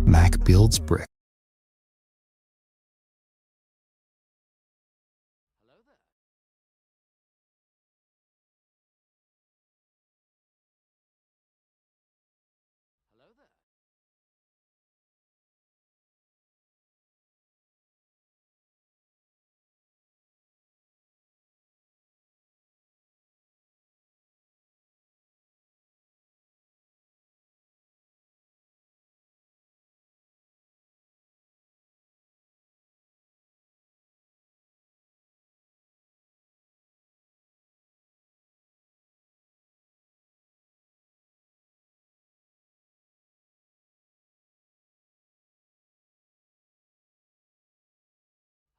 Mac builds brick. Hello there. Hello there.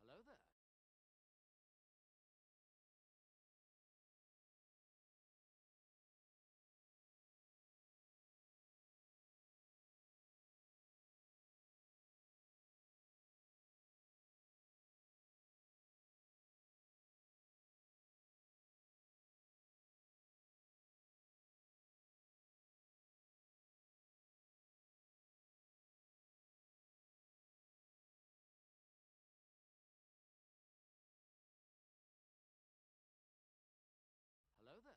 Hello there. Hello there.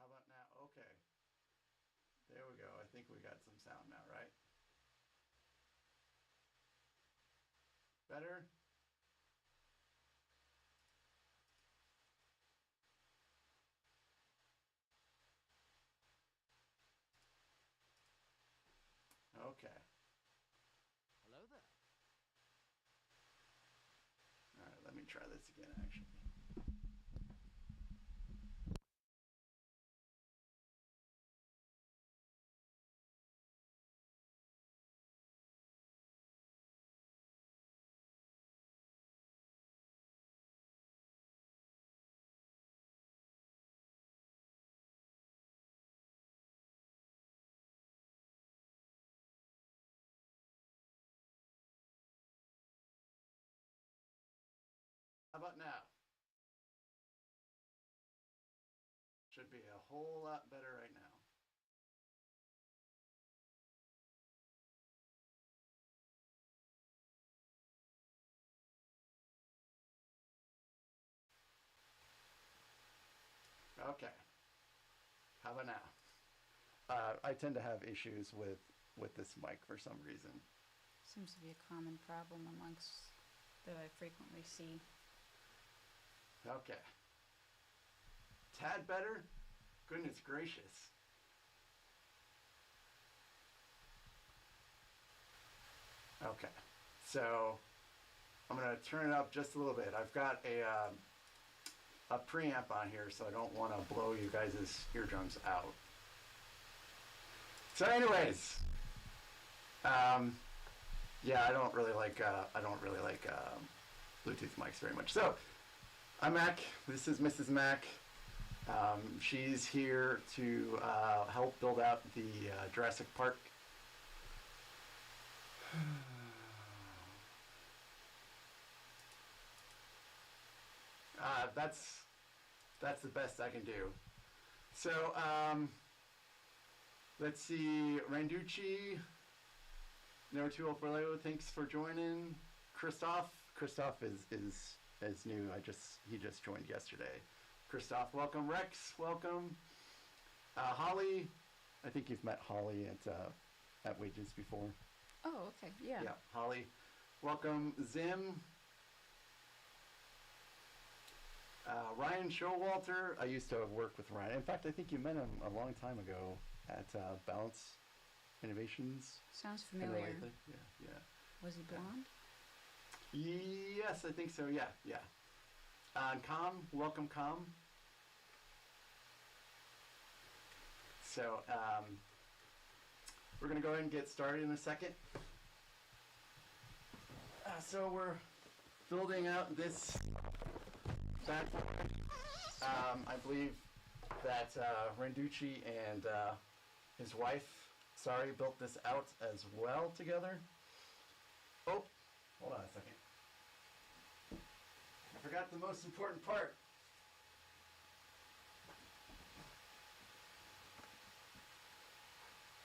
How about now? Okay. There we go. I think we got some sound now, right? Better? Okay. Hello there. All right, let me try this again, actually. How about now? Should be a whole lot better right now. Okay. How about now? I tend to have issues with this mic for some reason. Seems to be a common problem amongst that I frequently see. Okay. Tad better? Goodness gracious. Okay. So I'm going to turn it up just a little bit. I've got a preamp on here, so I don't want to blow you guys' eardrums out. So anyways, Yeah, I don't really like Bluetooth mics very much. So I'm Mac. This is Mrs. Mac. She's here to help build out the Jurassic Park. That's the best I can do. So let's see, Randucci, No Tool for Lego, thanks for joining. Christoph is new. He just joined yesterday. Christoph, welcome. Rex, welcome. Holly, I think you've met Holly at Wages before. Oh, okay, yeah. Yeah, Holly, welcome. Zim. Ryan Showalter, I used to work with Ryan. In fact, I think you met him a long time ago at Balance Innovations. Sounds familiar. Yeah. Was he blonde? Yes, I think so. Yeah. And Com, welcome, Com. So we're gonna go ahead and get started in a second. So we're building out this platform. I believe that Randucci and his wife, built this out as well together. Oh, hold on a second. I forgot the most important part.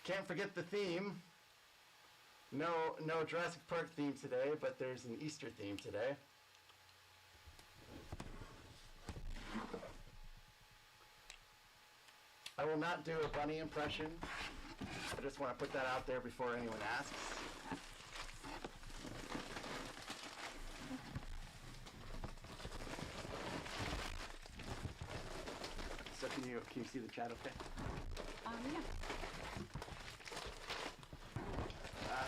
Can't forget the theme. No Jurassic Park theme today, but there's an Easter theme today. I will not do a bunny impression. I just want to put that out there before anyone asks. So can you see the chat okay? Yeah.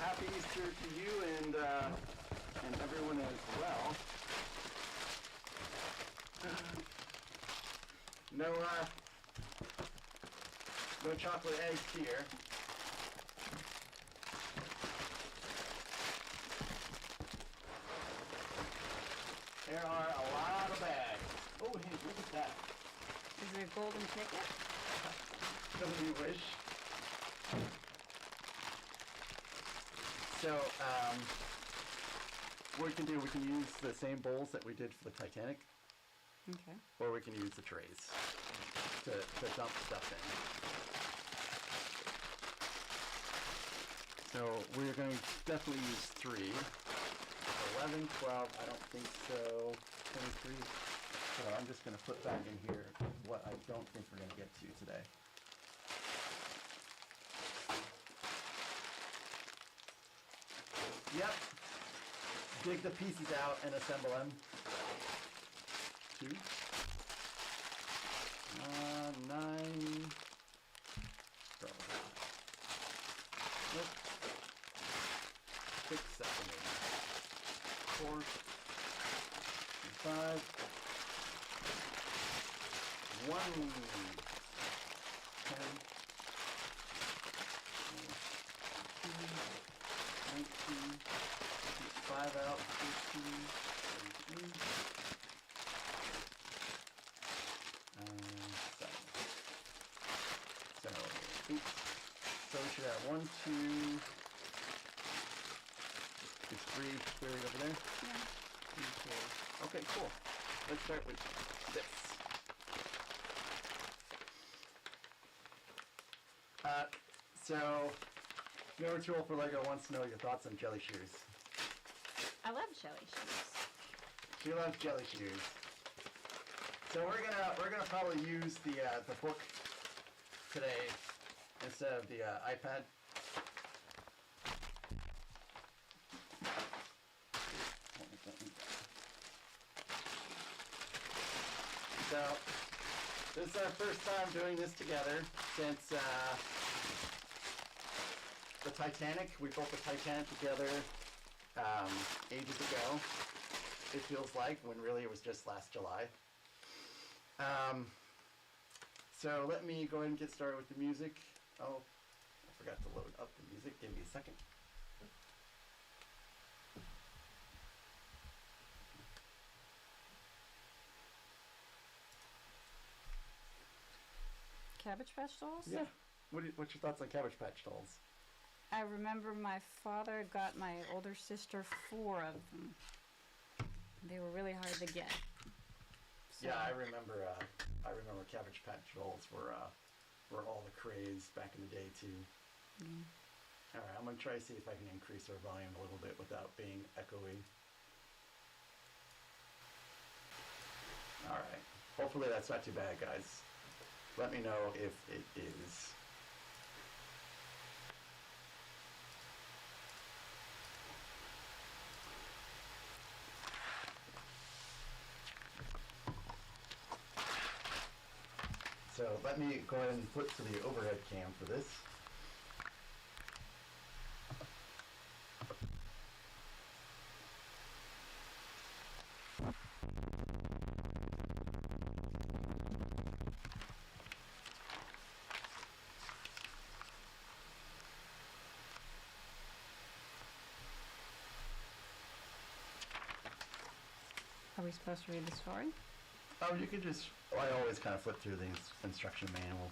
Happy Easter to you and everyone as well. No chocolate eggs here. There are a lot of bags. Oh, hey, look at that. Is there a golden ticket? Don't you wish? So, what we can do, we can use the same bowls that we did for the Titanic. Okay. Or we can use the trays to dump stuff in. So we're going to definitely use 3. 11, 12, I don't think so. 23. So I'm just going to put back in here what I don't think we're going to get to today. Yep. Dig the pieces out and assemble them. 2. 9. Nope. 6, 7, 8. 4. 5. 1. 10. 19. 5 out. 15. 17. 7. So 8. So we should have 1, 2. There's 3 buried over there. Yeah. 3, 4. Okay, cool. Let's start with this. So, No Tool for Lego wants to know your thoughts on jelly shoes. I love jelly shoes. She loves jelly shoes. So we're gonna probably use the book today instead of the iPad. So this is our first time doing this together since the Titanic. We built the Titanic together ages ago. It feels like, when really it was just last July. So let me go ahead and get started with the music. Oh, I forgot to load up the music. Give me a second. Cabbage Patch Dolls? Yeah. What's your thoughts on Cabbage Patch Dolls? I remember my father got my older sister 4 of them. They were really hard to get. So. Yeah, I remember Cabbage Patch Dolls were all the craze back in the day too. Mm. All right, I'm gonna try to see if I can increase our volume a little bit without being echoey. All right, hopefully that's not too bad, guys. Let me know if it is. So let me go ahead and flip to the overhead cam for this. Are we supposed to read the story? Oh, you could just, I always kind of flip through the instruction manual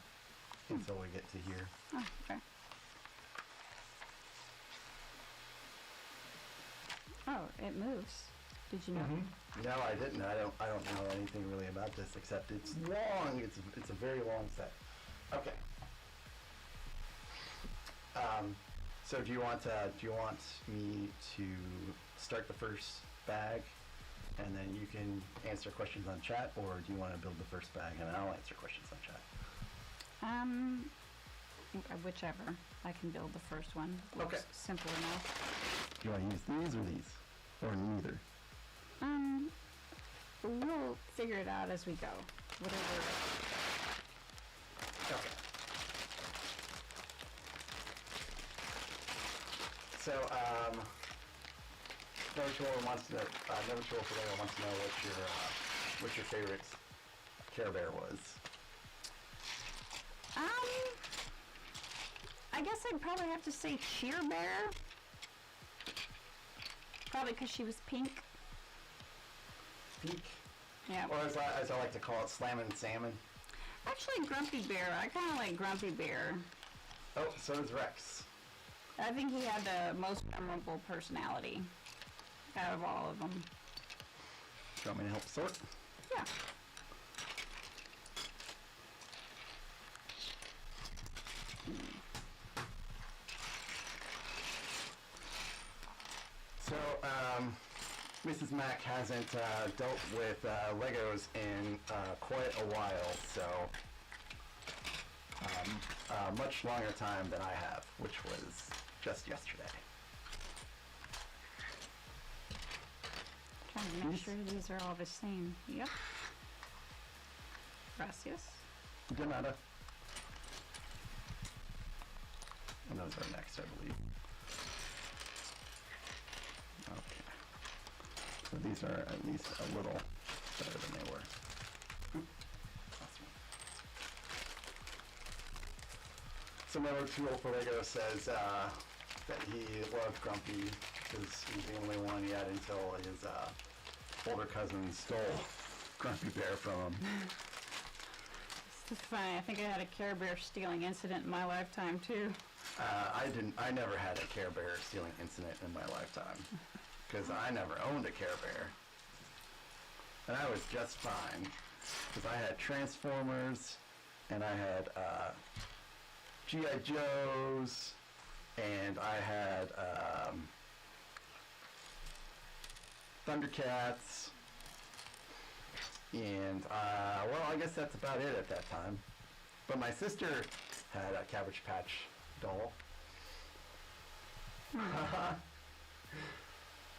until we get to here. Oh, okay. Oh, it moves. Did you know? Mm-hmm. No, I didn't. I don't know anything really about this except it's long. It's a very long set. Okay. So do you want me to start the first bag, and then you can answer questions on chat, or do you want to build the first bag and I'll answer questions on chat? Whichever. I can build the first one. Looks Okay. simple enough. Do you want to use these or these, or neither? We'll figure it out as we go. Whatever. Okay. So, Nevertool wants to know what your favorite Care Bear was. I guess I'd probably have to say Cheer Bear. Probably because she was pink. Pink? Yeah. Or as I like to call it, Slammin' Salmon. Actually, Grumpy Bear. I kind of like Grumpy Bear. Oh, so does Rex. I think he had the most memorable personality out of all of them. Do you want me to help sort? Yeah. So, Mrs. Mack hasn't dealt with Legos in quite a while, so much longer time than I have, which was just yesterday. Trying to make sure these are all the same. Yep. Gracias. De nada. And those are next, I believe. Okay. So these are at least a little better than they were. Oop. Awesome. So Nevertool for Lego says that he loved Grumpy because he's the only one he had until his older cousin stole Grumpy Bear from him. It's funny. I think I had a Care Bear stealing incident in my lifetime too. I never had a Care Bear stealing incident in my lifetime because I never owned a Care Bear, and I was just fine because I had Transformers and I had G.I. Joes and I had Thundercats, and well, I guess that's about it at that time. But my sister had a Cabbage Patch doll.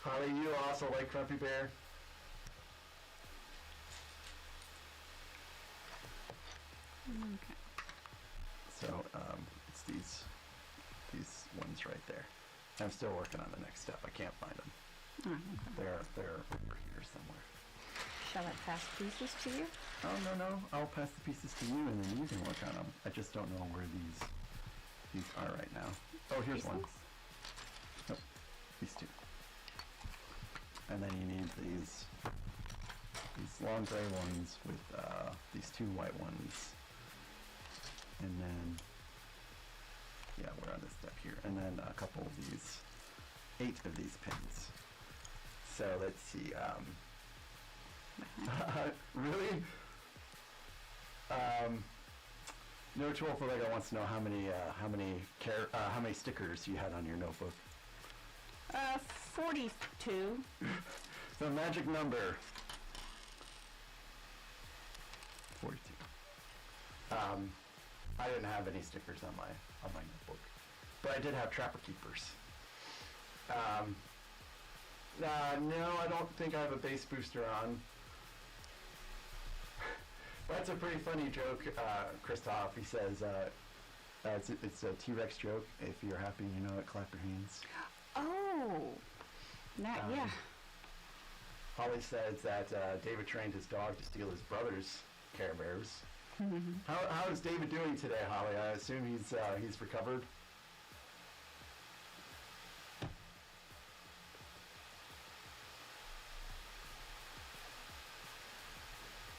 Holly, you also like Grumpy Bear? Okay. So it's these ones right there. I'm still working on the next step. I can't find them. Oh, okay. They're over here somewhere. Shall I pass pieces to you? Oh no, I'll pass the pieces to you and then you can work on them. I just don't know where these are right now. Oh, here's one. Nope, these two. And then you need these long gray ones with these two white ones. and then, yeah, we're on this step here, and then a couple of these, 8 of these pins. So let's see, really? No Tool for Lego wants to know how many stickers you had on your notebook. 42. The magic number. 42. I didn't have any stickers on my notebook, but I did have Trapper Keepers. No, I don't think I have a base booster on. That's a pretty funny joke, Christoph. He says, it's a T-Rex joke. If you're happy, you know it, clap your hands. Oh, yeah. Holly says that David trained his dog to steal his brother's Care Bears. How is David doing today, Holly? I assume he's recovered.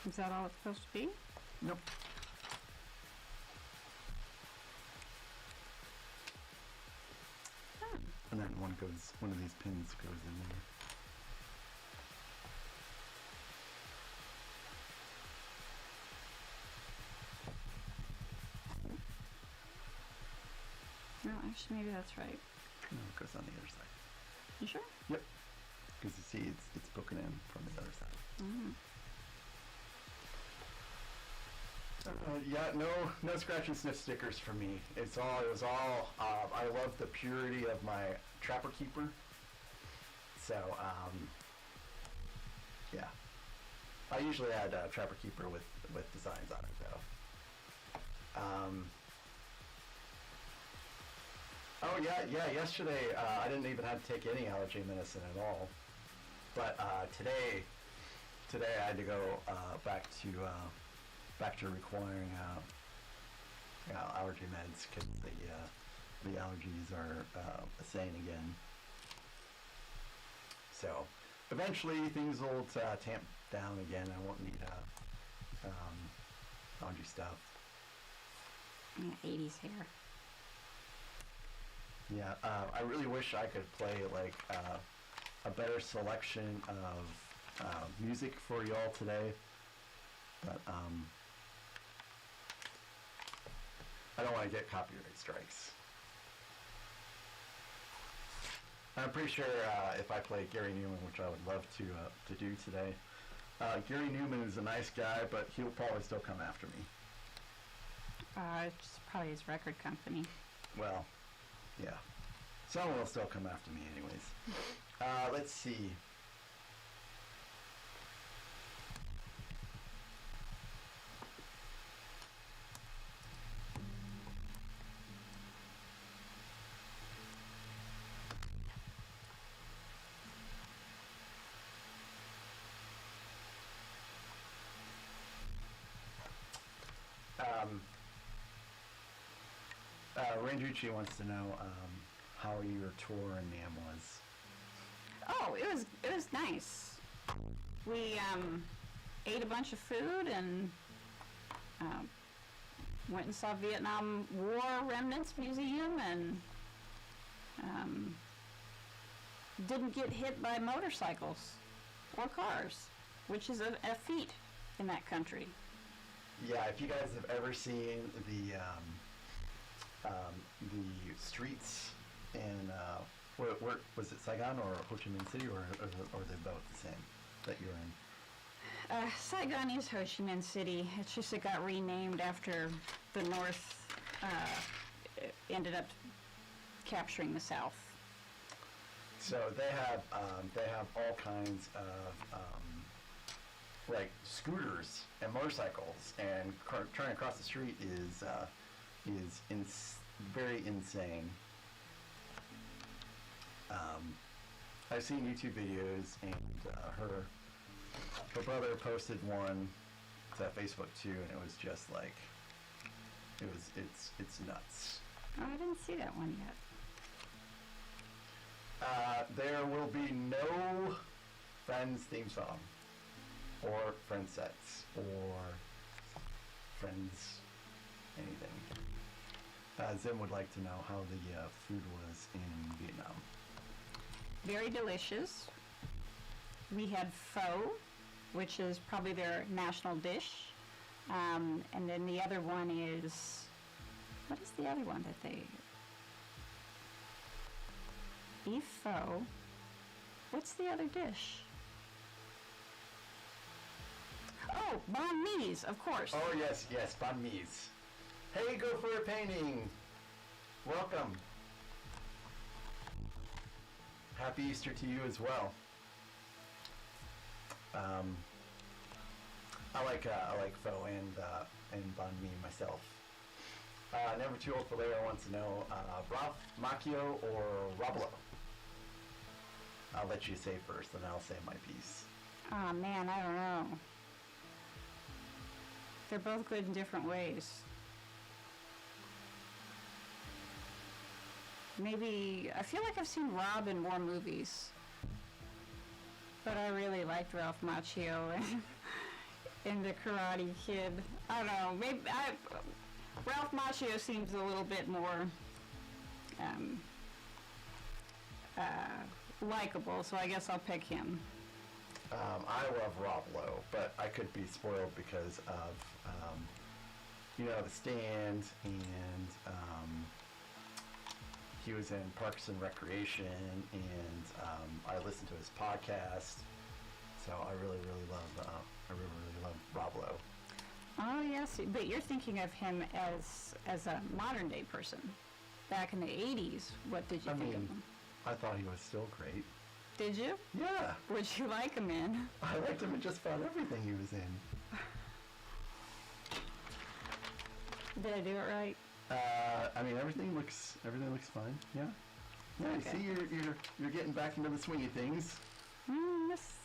Is that all it's supposed to be? Nope. Oh. And then one of these pins goes in there. No, actually, maybe that's right. No, it goes on the other side. You sure? Yep. Because you see, it's poking in from the other side. Mm. Yeah, no scratch and sniff stickers for me. It was all. I love the purity of my Trapper Keeper. So, yeah. I usually add Trapper Keeper with designs on it, though. Oh yeah. Yesterday, I didn't even have to take any allergy medicine at all. But today I had to go back to requiring allergy meds because the allergies are insane again. So eventually things will tamp down again. I won't need allergy stuff. Yeah, 80s hair. Yeah, I really wish I could play like a better selection of music for y'all today, but I don't want to get copyright strikes. I'm pretty sure if I play Gary Newman, which I would love to do today, Gary Newman is a nice guy, but he'll probably still come after me. It's probably his record company. Well, yeah. Someone will still come after me anyways. Let's see. Ranjucci wants to know how your tour in Nam was. Oh, it was nice. We ate a bunch of food and went and saw Vietnam War Remnants Museum and didn't get hit by motorcycles or cars, which is a feat in that country. Yeah, if you guys have ever seen the streets in where was it, Saigon or Ho Chi Minh City, or they're both the same that you're in? Saigon is Ho Chi Minh City. It's just it got renamed after the North ended up capturing the South. So they have all kinds of like scooters and motorcycles, and trying to cross the street is very insane. I've seen YouTube videos, and her brother posted one to Facebook too, and it was just like it's nuts. Oh, I didn't see that one yet. There will be no Friends theme song, or Friends sets, or Friends anything. Zim would like to know how the food was in Vietnam. Very delicious. We had pho, which is probably their national dish. And then the other one is, what is the other one that they, beef pho. What's the other dish? Oh, banh mi's, of course. Oh, yes, banh mi's. Hey, go for a painting. Welcome. Happy Easter to you as well. I like pho and banh mi myself. Never Too Old for Leo wants to know Ralph Macchio or Roblo. I'll let you say first, then I'll say my piece. Oh man, I don't know. They're both good in different ways. Maybe, I feel like I've seen Rob in more movies. But I really liked Ralph Macchio in The Karate Kid. I don't know, maybe, Ralph Macchio seems a little bit more likable, so I guess I'll pick him. I love Rob Lowe, but I could be spoiled because of, The Stand, and he was in Parks and Recreation, and I listened to his podcast, so I really love Rob Lowe. Oh yes, but you're thinking of him as a modern day person. Back in the 80s, what did you think of him? I thought he was still great. Did you? Yeah. Would you like him in? I liked him in just about everything he was in. Did I do it right? Everything looks fine. Yeah. Yeah. Okay. See, you're getting back into the swing of things. Yes.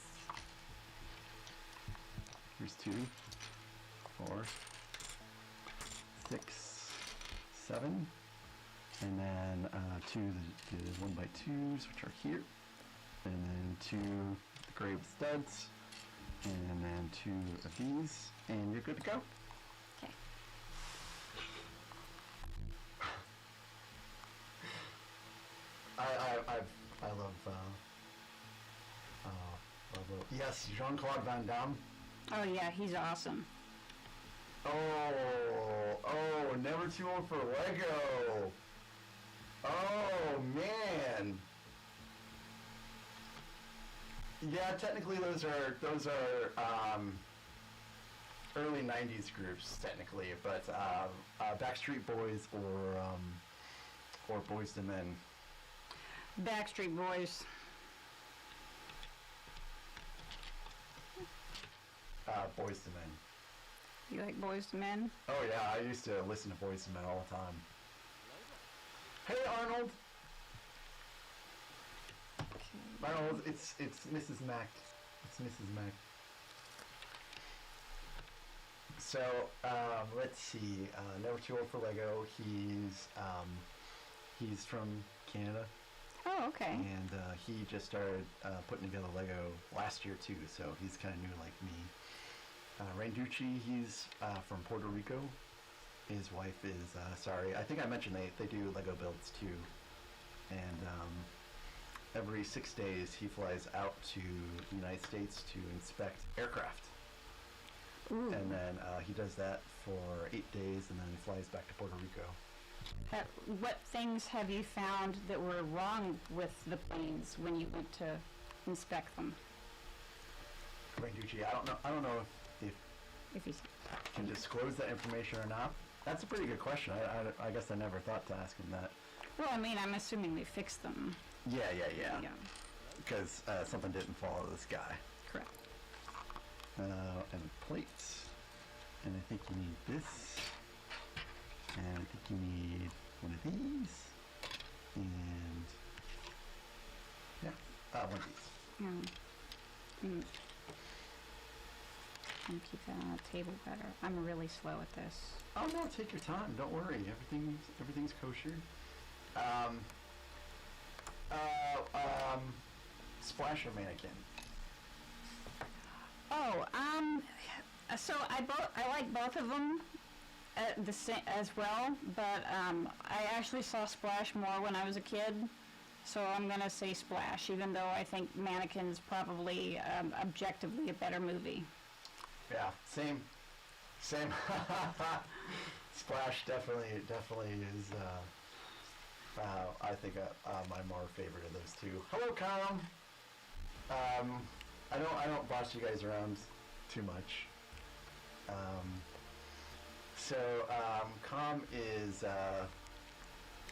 Here's 2, 4, 6, 7, and then 2 the 1x2s, which are here, and then 2 the gray with studs, and then 2 of these, and you're good to go. Okay. I love yes, Jean-Claude Van Damme. Oh yeah, he's awesome. Oh, never too old for Lego. Oh man. Yeah, technically those are early 90s groups technically, but Backstreet Boys or Boyz II Men. Backstreet Boys. Boyz II Men. You like Boyz II Men? Oh yeah, I used to listen to Boyz II Men all the time. Hey Arnold! Arnold, it's Mrs. Mac. It's Mrs. Mac. So, let's see. Never Too Old for Lego. He's from Canada. Oh, okay. And he just started putting together Lego last year too, so he's kind of new like me. Randucci, he's from Puerto Rico. His wife is, I think I mentioned they do Lego builds too. And every 6 days he flies out to the United States to inspect aircraft. Ooh. And then he does that for 8 days, and then he flies back to Puerto Rico. What things have you found that were wrong with the planes when you went to inspect them? Randucci, I don't know if If he's can disclose that information or not. That's a pretty good question. I guess I never thought to ask him that. well, I mean, I'm assuming they fixed them. Yeah. Yeah, Because something didn't fall out of the sky. correct. And a plate. And I think you need this. And I think you need one of these. And yeah, one of these. Mm. And keep that on the table better. I'm really slow at this. Oh no, take your time. Don't worry. Everything's kosher. Splasher mannequin. Oh, so I like both of them. as well, but I actually saw Splash more when I was a kid, so I'm gonna say Splash, even though I think Mannequin's probably objectively a better movie. Yeah, same. Splash definitely is. I think my more favorite of those two. Hello, Com. I don't boss you guys around too much. Com is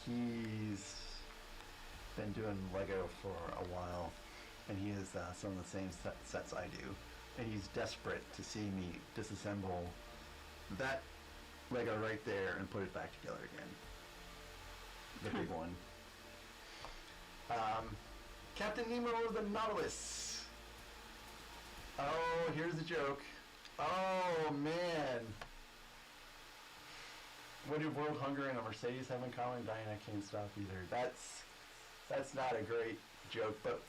he's been doing Lego for a while, and he has some of the same sets I do, and he's desperate to see me disassemble that Lego right there and put it back together again. The big one. Captain Nemo the Nautilus. Oh, here's the joke. Oh, man. What do World Hunger and a Mercedes have in common? Diana can't stop either. That's not a great joke, but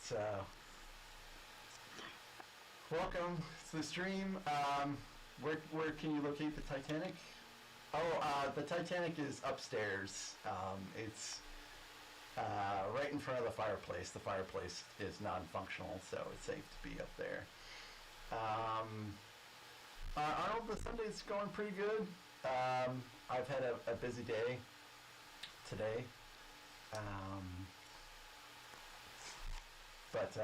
welcome to the stream. Where can you locate the Titanic? Oh, the Titanic is upstairs. It's right in front of the fireplace. The fireplace is non-functional, so it's safe to be up there. Arnold, the Sunday's going pretty good. I've had a busy day today. But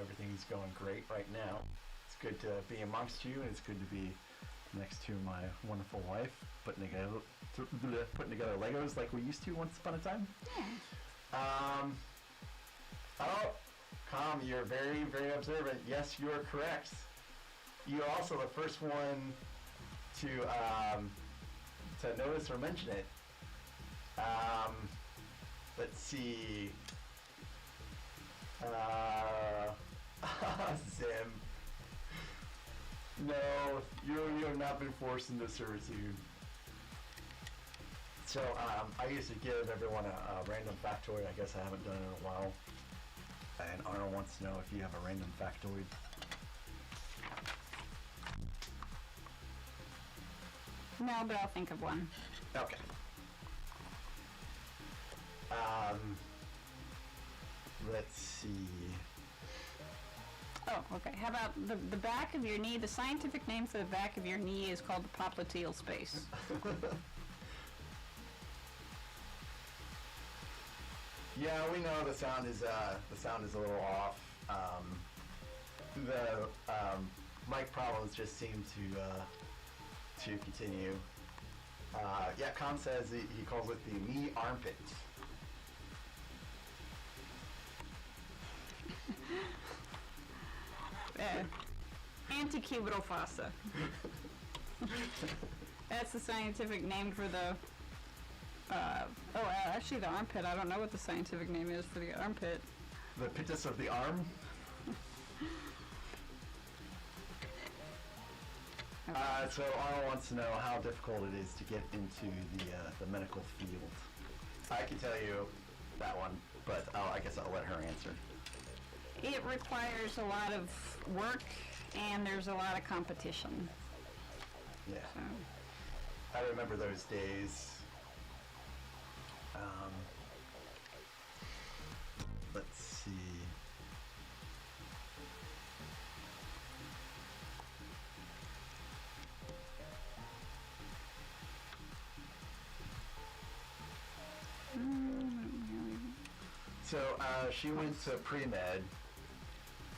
everything's going great right now. It's good to be amongst you, and it's good to be next to my wonderful wife, putting together Legos like we used to once upon a time. Yeah. Com, you're very, very observant. Yes, you are correct. You're also the first one to notice or mention it. Let's see. Zim. No, you have not been forced into servitude. So, I used to give everyone a random factoid. I guess I haven't done it in a while. And Arnold wants to know if you have a random factoid. No, but I'll think of one. Okay. Let's see. Oh, okay. How about the back of your knee? The scientific name for the back of your knee is called the popliteal space. Yeah, we know the sound is a little off. The mic problems just seem to continue. Yeah, Com says he calls it the knee armpit. Antecubital fossa. That's the scientific name for the. Actually, the armpit. I don't know what the scientific name is for the armpit. The pittus of the arm. So Arnold wants to know how difficult it is to get into the medical field. I can tell you that one, but I guess I'll let her answer. It requires a lot of work, and there's a lot of competition. Yeah. So. I remember those days. Let's see. So she went to pre-med,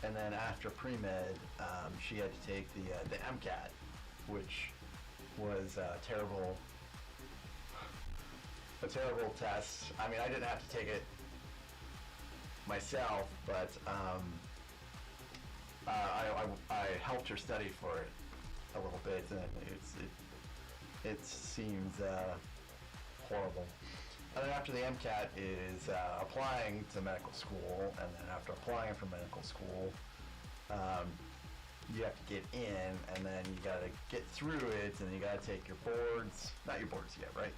and then after pre-med, she had to take the MCAT, which was a terrible test. I mean, I didn't have to take it myself, but I helped her study for it a little bit, and it seems horrible. And then after the MCAT is applying to medical school, and then after applying for medical school, you have to get in, and then you got to get through it, and you got to take your boards. Not your boards yet, right?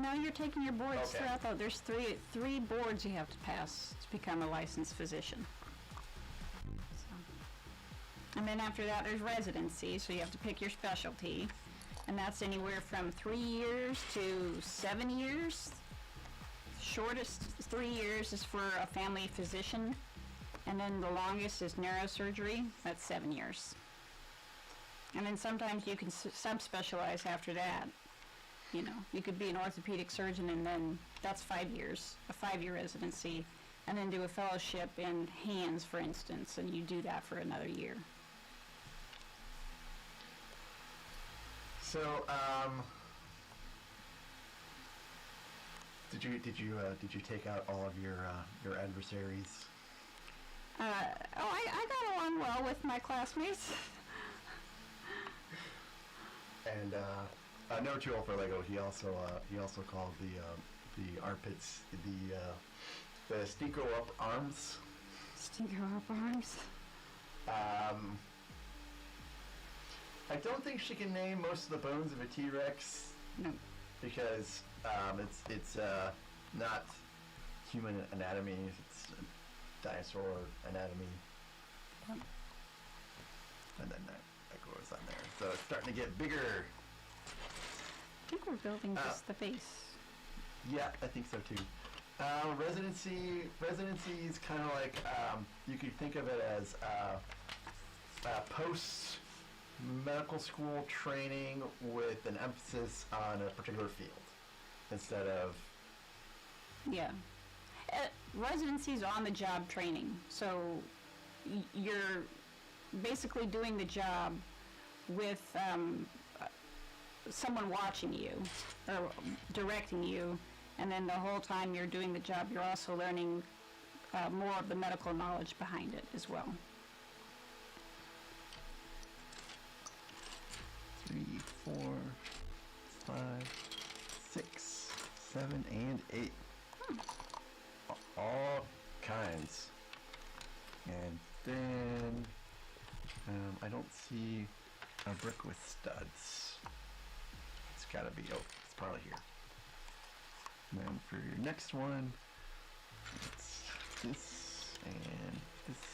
No, you're taking your boards Okay. throughout. There's three boards you have to pass to become a licensed physician. So. And then after that, there's residency, so you have to pick your specialty. and that's anywhere from 3 years to 7 years. Shortest 3 years is for a family physician, and then the longest is neurosurgery. That's 7 years. And then sometimes you can subspecialize after that. You know, you could be an orthopedic surgeon, and then that's 5 years, a 5-year residency, and then do a fellowship in hands, for instance, and you do that for another year. So, did you take out all of your adversaries? I got along well with my classmates. And no too old for Lego. He also called the armpits the Stinko up arms. Stinko up arms. I don't think she can name most of the bones of a T-Rex. No. Because it's not human anatomy. It's dinosaur anatomy. Yep. And then that goes on there. So it's starting to get bigger. I think we're building just the face. Yeah, I think so too. Residency is kind of like, you could think of it as post-medical school training with an emphasis on a particular field instead of... Yeah. Residency is on-the-job training. So you're basically doing the job with someone watching you or directing you, and then the whole time you're doing the job, you're also learning more of the medical knowledge behind it as well. 3, 4, 5, 6, 7, and 8. All kinds. And then I don't see a brick with studs. It's gotta be, oh, it's probably here. And then for your next one, it's this, and this,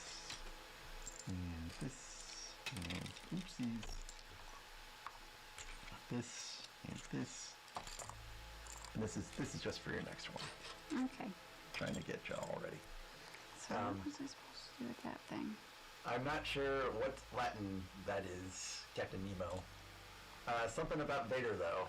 and this, and oopsies. This, and this. And this is just for your next one. Okay. Trying to get y'all ready. So what was I supposed to do with that thing? I'm not sure what Latin that is, Captain Nemo. Something about Vader, though.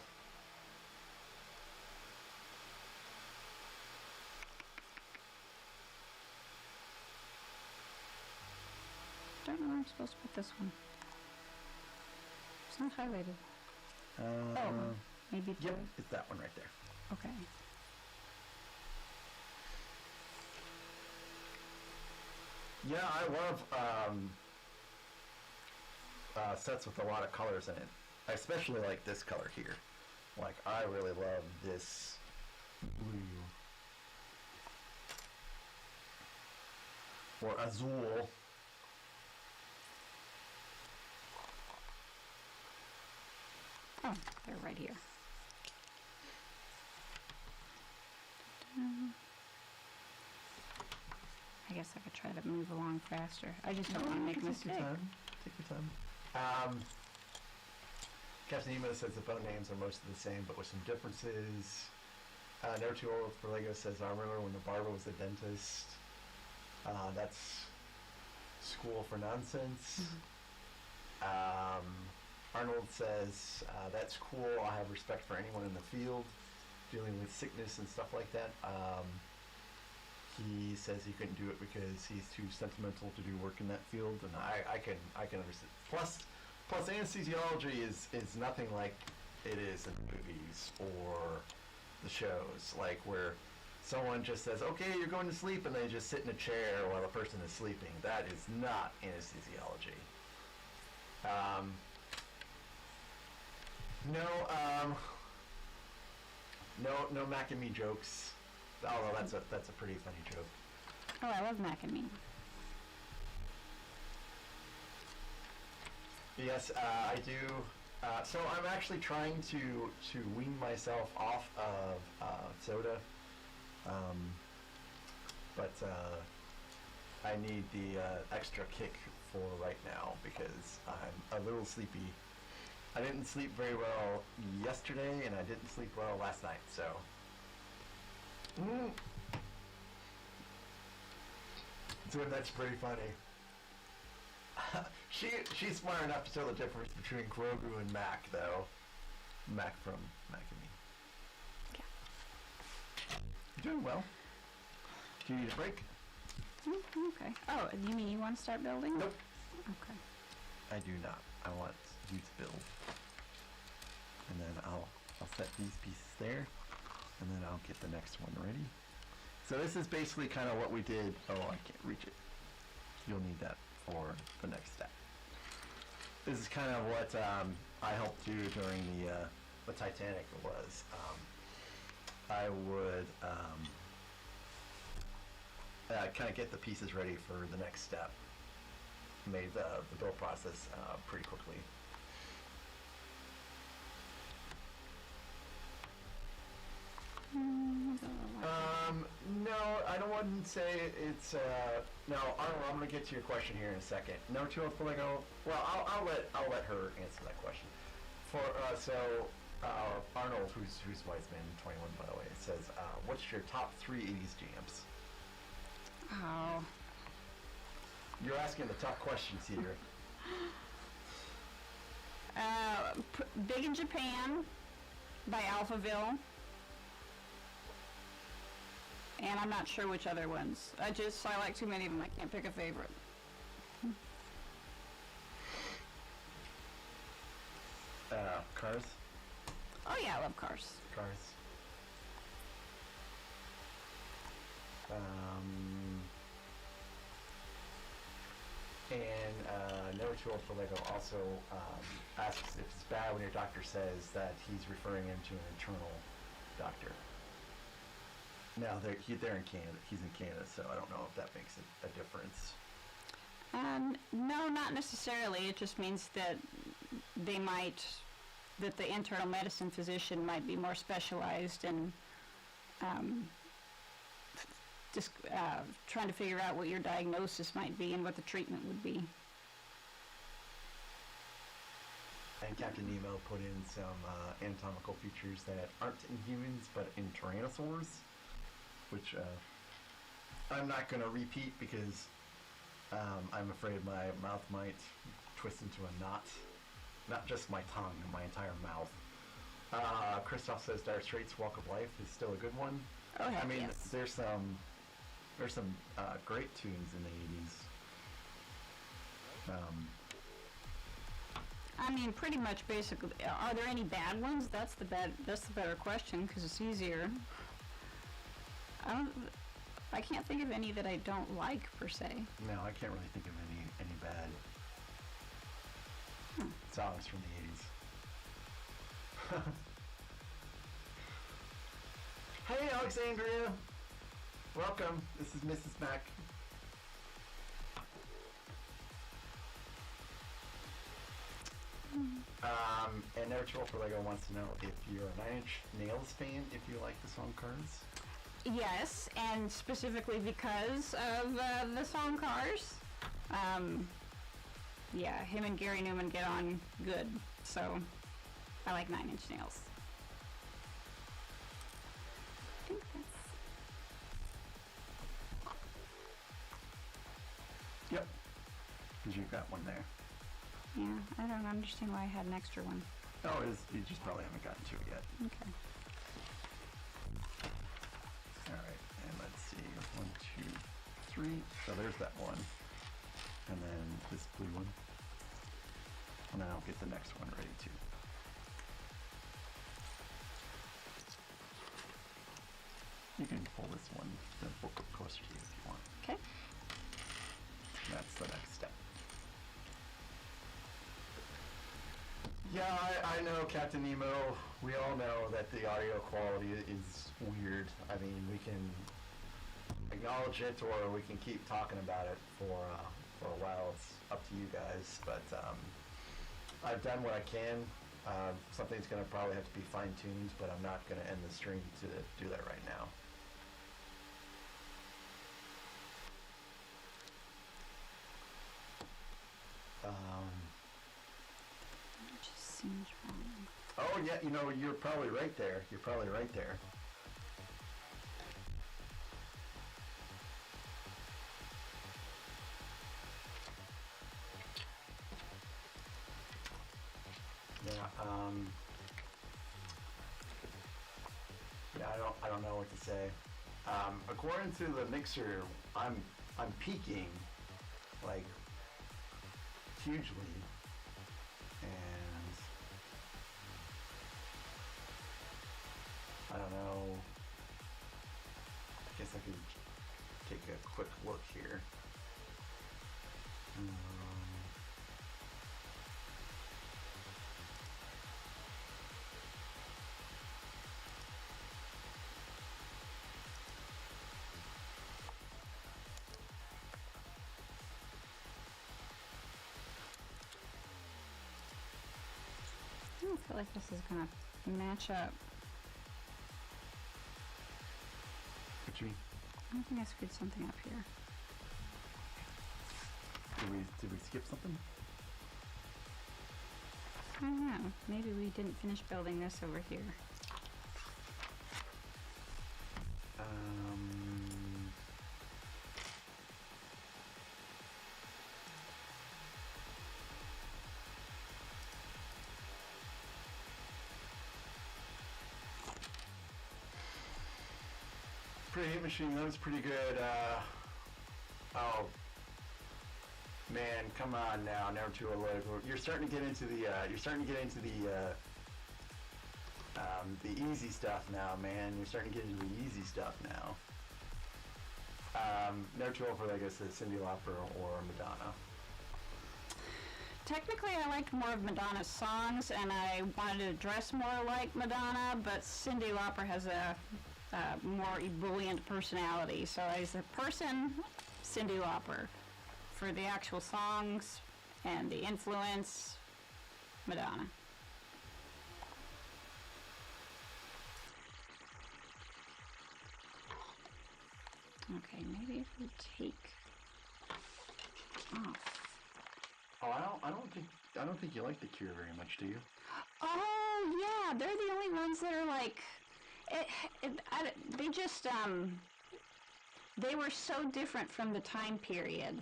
I don't know where I'm supposed to put this one. It's not highlighted. Maybe. Yep, it's that one right there. Okay. Yeah, I love sets with a lot of colors in it. I especially like this color here. Like, I really love this blue. Or azul. Oh, they're right here. I guess I could try to move along faster. I just don't want to make a mistake. Take your time. Captain Nemo says the bone names are mostly the same, but with some differences. Never Too Old for Lego says, I remember when the barber was the dentist. That's school for nonsense. Arnold says, that's cool. I have respect for anyone in the field dealing with sickness and stuff like that. He says he couldn't do it because he's too sentimental to do work in that field, and I can understand. Plus anesthesiology is nothing like it is in the movies or the shows, like where someone just says, okay, you're going to sleep, and they just sit in a chair while the person is sleeping. That is not anesthesiology. No Mac and Me jokes. Although that's a pretty funny joke. Oh, I love Mac and Me. Yes, I do. So I'm actually trying to wean myself off of soda, but I need the extra kick for right now because I'm a little sleepy, I didn't sleep very well yesterday, and I didn't sleep well last night, so. So that's pretty funny. She's smart enough to tell the difference between Grogu and Mac, though. Mac from Mac and Me. Yeah. You're doing well. Do you need a break? Okay. Oh, you mean you want to start building? Nope. Okay. I do not. I want you to build. And then I'll set these pieces there, and then I'll get the next one ready. So this is basically kind of what we did. Oh, I can't reach it. You'll need that for the next step. This is kind of what I helped do during the Titanic was. I would kind of get the pieces ready for the next step. Made the build process pretty quickly. No, I don't want to say it's. No, Arnold, I'm going to get to your question here in a second. Number 2 for Lego. Well, I'll let her answer that question. Arnold, who's wise man 21 by the way, says, "What's your top 3 '80s jams?" Oh. You're asking the tough questions here. Big in Japan by Alphaville. And I'm not sure which other ones. I like too many of them. I can't pick a favorite. Cars? Oh yeah, I love Cars. Cars. And Number 2 for Lego also asks if it's bad when your doctor says that he's referring him to an internal doctor. Now they're in Canada. He's in Canada, so I don't know if that makes a difference. No, not necessarily. It just means that that the internal medicine physician might be more specialized in just trying to figure out what your diagnosis might be and what the treatment would be. And Captain Nemo put in some anatomical features that aren't in humans, but in Tyrannosaurs, which I'm not going to repeat because I'm afraid my mouth might twist into a knot. Not just my tongue, my entire mouth. Christoph says Dire Straits' Walk of Life is still a good one. Oh, I mean, yes. there's some great tunes in the 80s. I mean, pretty much, basically. Are there any bad ones? That's the better question because it's easier. I can't think of any that I don't like per se. No, I can't really think of any bad songs from the 80s. Hey, Alexandria. Welcome. This is Mrs. Mac. And Never Troll for Lego wants to know if you're a Nine Inch Nails fan, if you like the song Cars. Yes, and specifically because of the song Cars. Yeah, him and Gary Newman get on good, so I like Nine Inch Nails. I think that's... Yep. Because you've got one there. Yeah, I don't understand why I had an extra one. Oh, you just probably haven't gotten to it yet. Okay. Alright, and let's see. 1, 2, 3. So there's that one. And then this blue one. And then I'll get the next one ready too. You can pull this one, then we'll go closer to you if you want. Okay. That's the next step. Yeah, I know, Captain Nemo. We all know that the audio quality is weird. I mean, we can acknowledge it, or we can keep talking about it for a while. It's up to you guys. But I've done what I can. Something's going to probably have to be fine-tuned, but I'm not going to end the stream to do that right now. It just seems yeah, you know, you're probably right there. You're probably right there. Yeah, yeah, I don't know what to say. According to the mixer, I'm peaking, like, hugely, and I don't know. I guess I could take a quick look here. I don't feel like this is gonna match up. What you mean? I don't think I screwed something up here. Did we skip something? I don't know. Maybe we didn't finish building this over here. Pretty machine, that was pretty good. Oh man, come on now, never too alert. You're starting to get into the the easy stuff now, man. You're starting to get into the easy stuff now. Never too old for, like I said, Cyndi Lauper or Madonna. Technically, I liked more of Madonna's songs, and I wanted to dress more like Madonna, but Cyndi Lauper has a more ebullient personality. So as a person, Cyndi Lauper. For the actual songs and the influence, Madonna. Okay, maybe if we take off. Oh, I don't think you like The Cure very much, do you? Oh yeah, they're the only ones that are like, they just they were so different from the time period.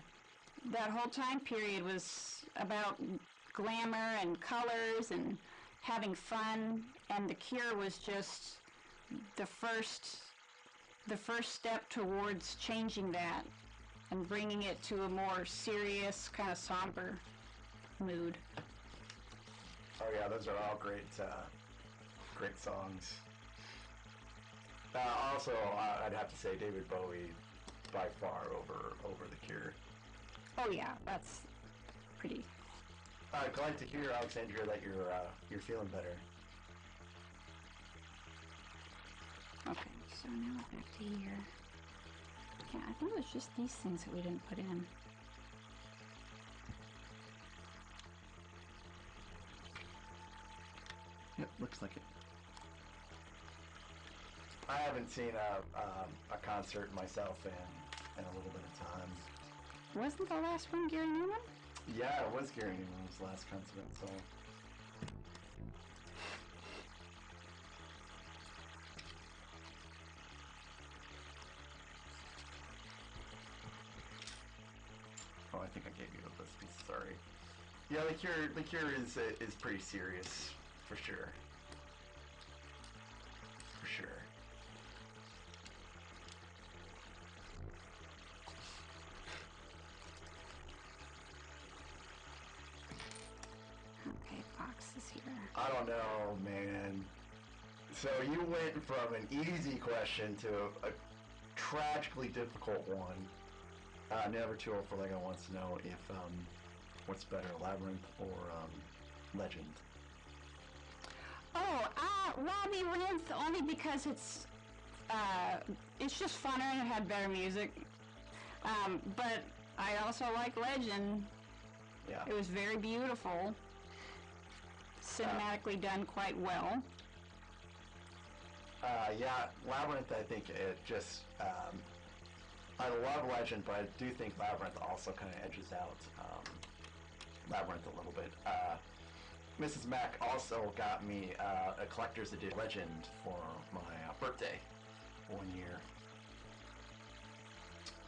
That whole time period was about glamour and colors and having fun, and The Cure was just the first step towards changing that and bringing it to a more serious, kind of somber mood. Oh yeah, those are all great songs. Also, I'd have to say David Bowie by far over The Cure. Oh yeah, that's pretty. Glad to hear, Alexandria, that you're feeling better. Okay, so now we're back to here. Yeah, I think it was just these things that we didn't put in. Yep, looks like it. I haven't seen a concert myself in a little bit of time. Wasn't the last one Gary Newman? Yeah, it was Gary Newman's last concert, so. Oh, I think I gave you this piece. Sorry. Yeah, The Cure is pretty serious, for sure. For sure. Okay, boxes here. I don't know, man. So you went from an easy question to a tragically difficult one. Never Too Old for Lego wants to know if what's better, Labyrinth or Legend? Oh, Labyrinth only because it's just funner and it had better music. But I also like Legend. Yeah. It was very beautiful. Cinematically done quite well. Yeah, Labyrinth, I think it just, I love Legend, but I do think Labyrinth also kind of edges out Labyrinth a little bit. Mrs. Mack also got me a collector's edition Legend for my birthday one year.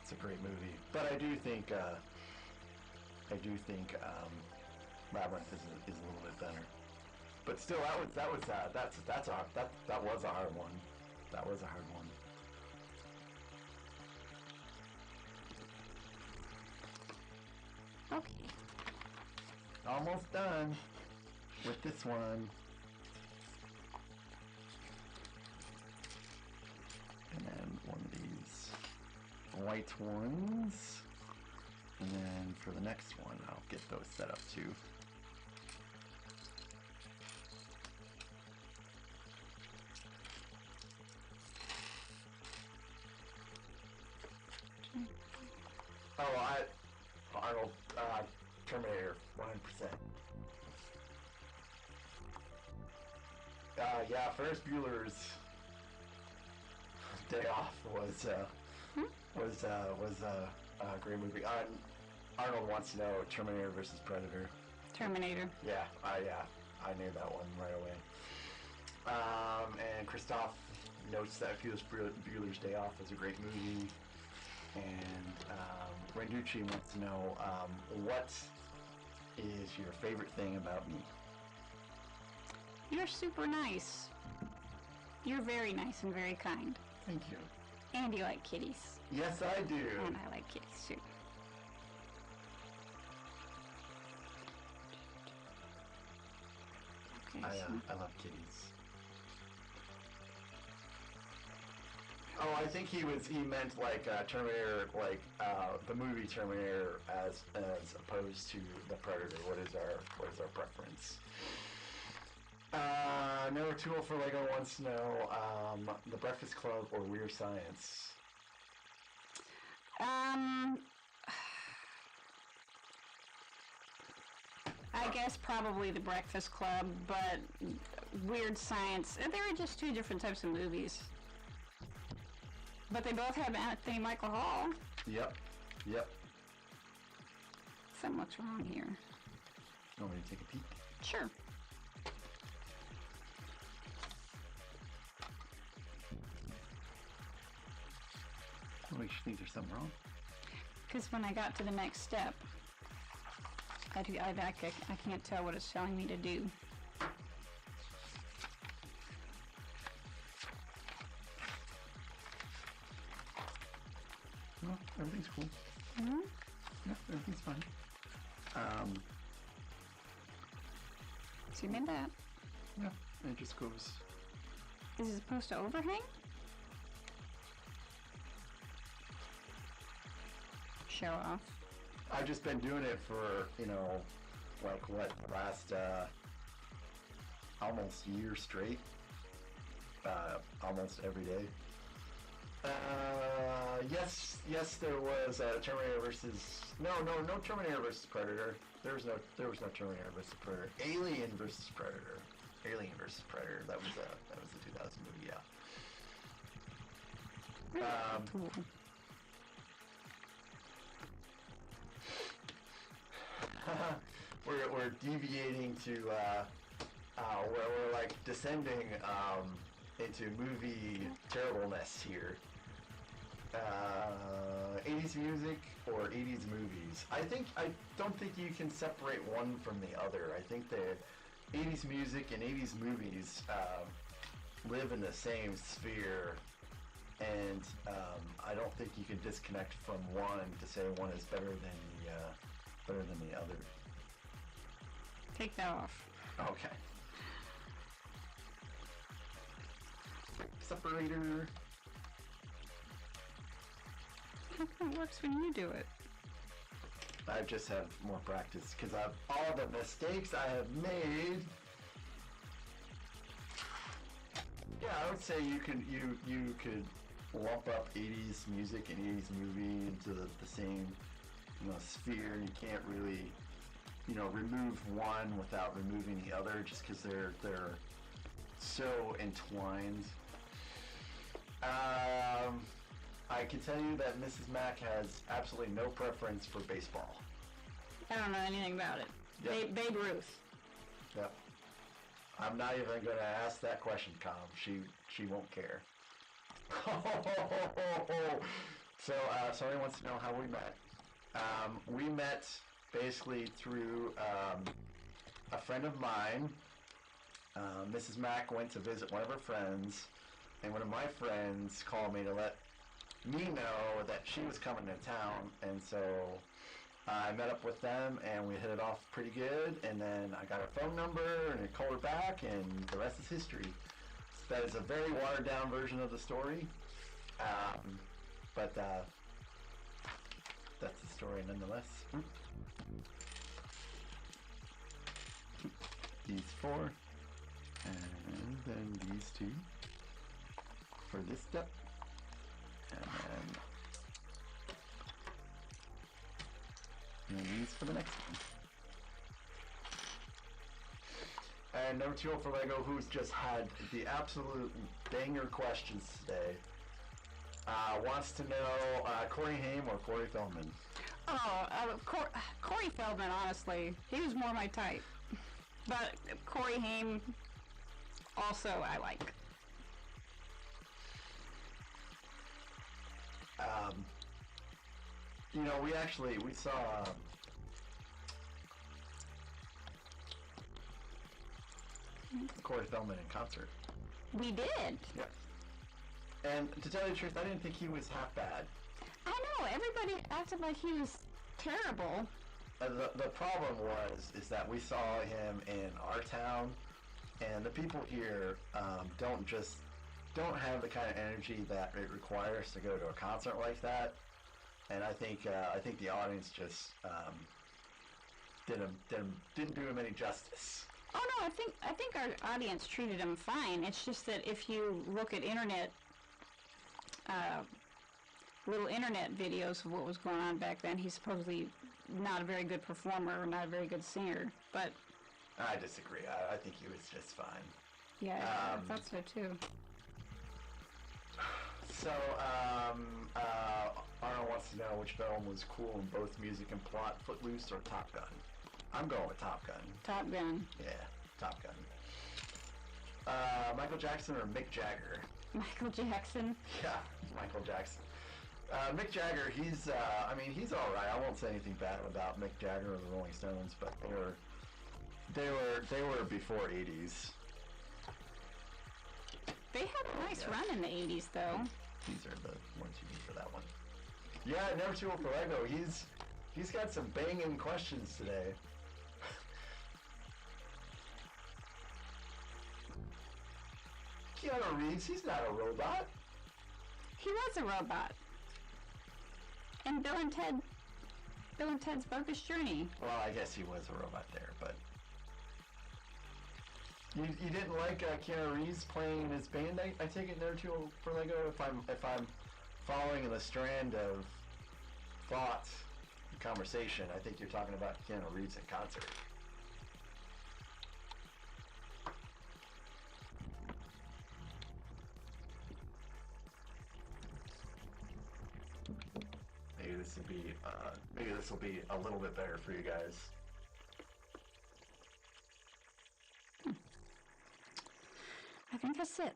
It's a great movie, but I do think Labyrinth is a little bit better. But still, that was a hard one. That was a hard one. Okay. Almost done with this one. And then one of these white ones. And then for the next one, I'll get those set up too. Arnold, Terminator, 100%. Yeah, Ferris Bueller's Day Off was a great movie. Arnold wants to know Terminator versus Predator. Terminator. Yeah, I knew that one right away. And Christoph notes that Ferris Bueller's Day Off is a great movie. And Renducci wants to know, what is your favorite thing about me? You're super nice. You're very nice and very kind. Thank you. And you like kitties. Yes, I do. And I like kitties too. Okay, I love kitties. Oh, I think he meant like Terminator, like the movie Terminator, as opposed to the Predator. What is our preference? Noah Tool for Lego wants to know The Breakfast Club or Weird Science. I guess probably The Breakfast Club, but Weird Science. They were just two different types of movies. But they both have Anthony Michael Hall. Yep. Somewhat's wrong here. You want me to take a peek? Sure. What makes you think there's something wrong? Because when I got to the next step, I can't tell what it's telling me to do. No, everything's cool. Mm-hmm. Yeah, everything's fine. So you made that. Yeah, it just goes. Is it supposed to overhang? Show off. I've just been doing it for, last almost year straight. Almost every day. Yes, there was Terminator versus no Terminator versus Predator. There was no Terminator versus Predator. Alien versus Predator. That was a 2000 movie. Yeah. Cool. We're deviating to we're like descending into movie terribleness here. 80s music or 80s movies. I don't think you can separate one from the other. I think that 80s music and 80s movies live in the same sphere, and I don't think you can disconnect from one to say one is better than the other. Take that off. Okay. Separator. How come it works when you do it? I just have more practice because of all the mistakes I have made. Yeah, I would say you could lump up 80s music and 80s movie into the same sphere. You can't really remove one without removing the other, just because they're so entwined. I can tell you that Mrs. Mack has absolutely no preference for baseball. I don't know anything about it. Yep. Babe Ruth. Yep. I'm not even going to ask that question, Tom. She won't care. So, somebody wants to know how we met. We met basically through a friend of mine. Mrs. Mack went to visit one of her friends, and one of my friends called me to let me know that she was coming to town, and so I met up with them, and we hit it off pretty good, and then I got her phone number, and I called her back, and the rest is history. That is a very watered-down version of the story, but that's the story nonetheless. These 4, and then these 2 for this step, and these for the next one. And number 2 for Lego, who's just had the absolute banger questions today, wants to know Corey Haim or Corey Feldman. Corey Feldman, honestly, he was more my type. But Corey Haim, also I like. We saw Corey Feldman in concert. We did. Yeah. And to tell you the truth, I didn't think he was half bad. I know, everybody acted like he was terrible. The problem is that we saw him in our town, and the people here don't have the kind of energy that it requires to go to a concert like that. And I think the audience just didn't do him any justice. Oh no, I think our audience treated him fine. It's just that if you look at little internet videos of what was going on back then, he's supposedly not a very good performer or not a very good singer. But I disagree. I think he was just fine. Yeah, I thought so too. So, Arnold wants to know which film was cool in both music and plot, Footloose or Top Gun? I'm going with Top Gun. Top Gun. Yeah, Top Gun. Michael Jackson or Mick Jagger? Michael Jackson. Yeah, Michael Jackson. Mick Jagger, he's alright. I won't say anything bad about Mick Jagger or the Rolling Stones, but they were before 80s. They had a nice run in the 80s, though. These are the ones you need for that one. Yeah, number 2 for Lego. He's got some banging questions today. Keanu Reeves, he's not a robot. He was a robot. And Bill and Ted's Bogus Journey. Well, I guess he was a robot there, but you didn't like Keanu Reeves playing in his band? I take it number 2 for Lego. If I'm following the strand of thought and conversation, I think you're talking about Keanu Reeves in concert. Maybe this will be a little bit better for you guys. I think that's it.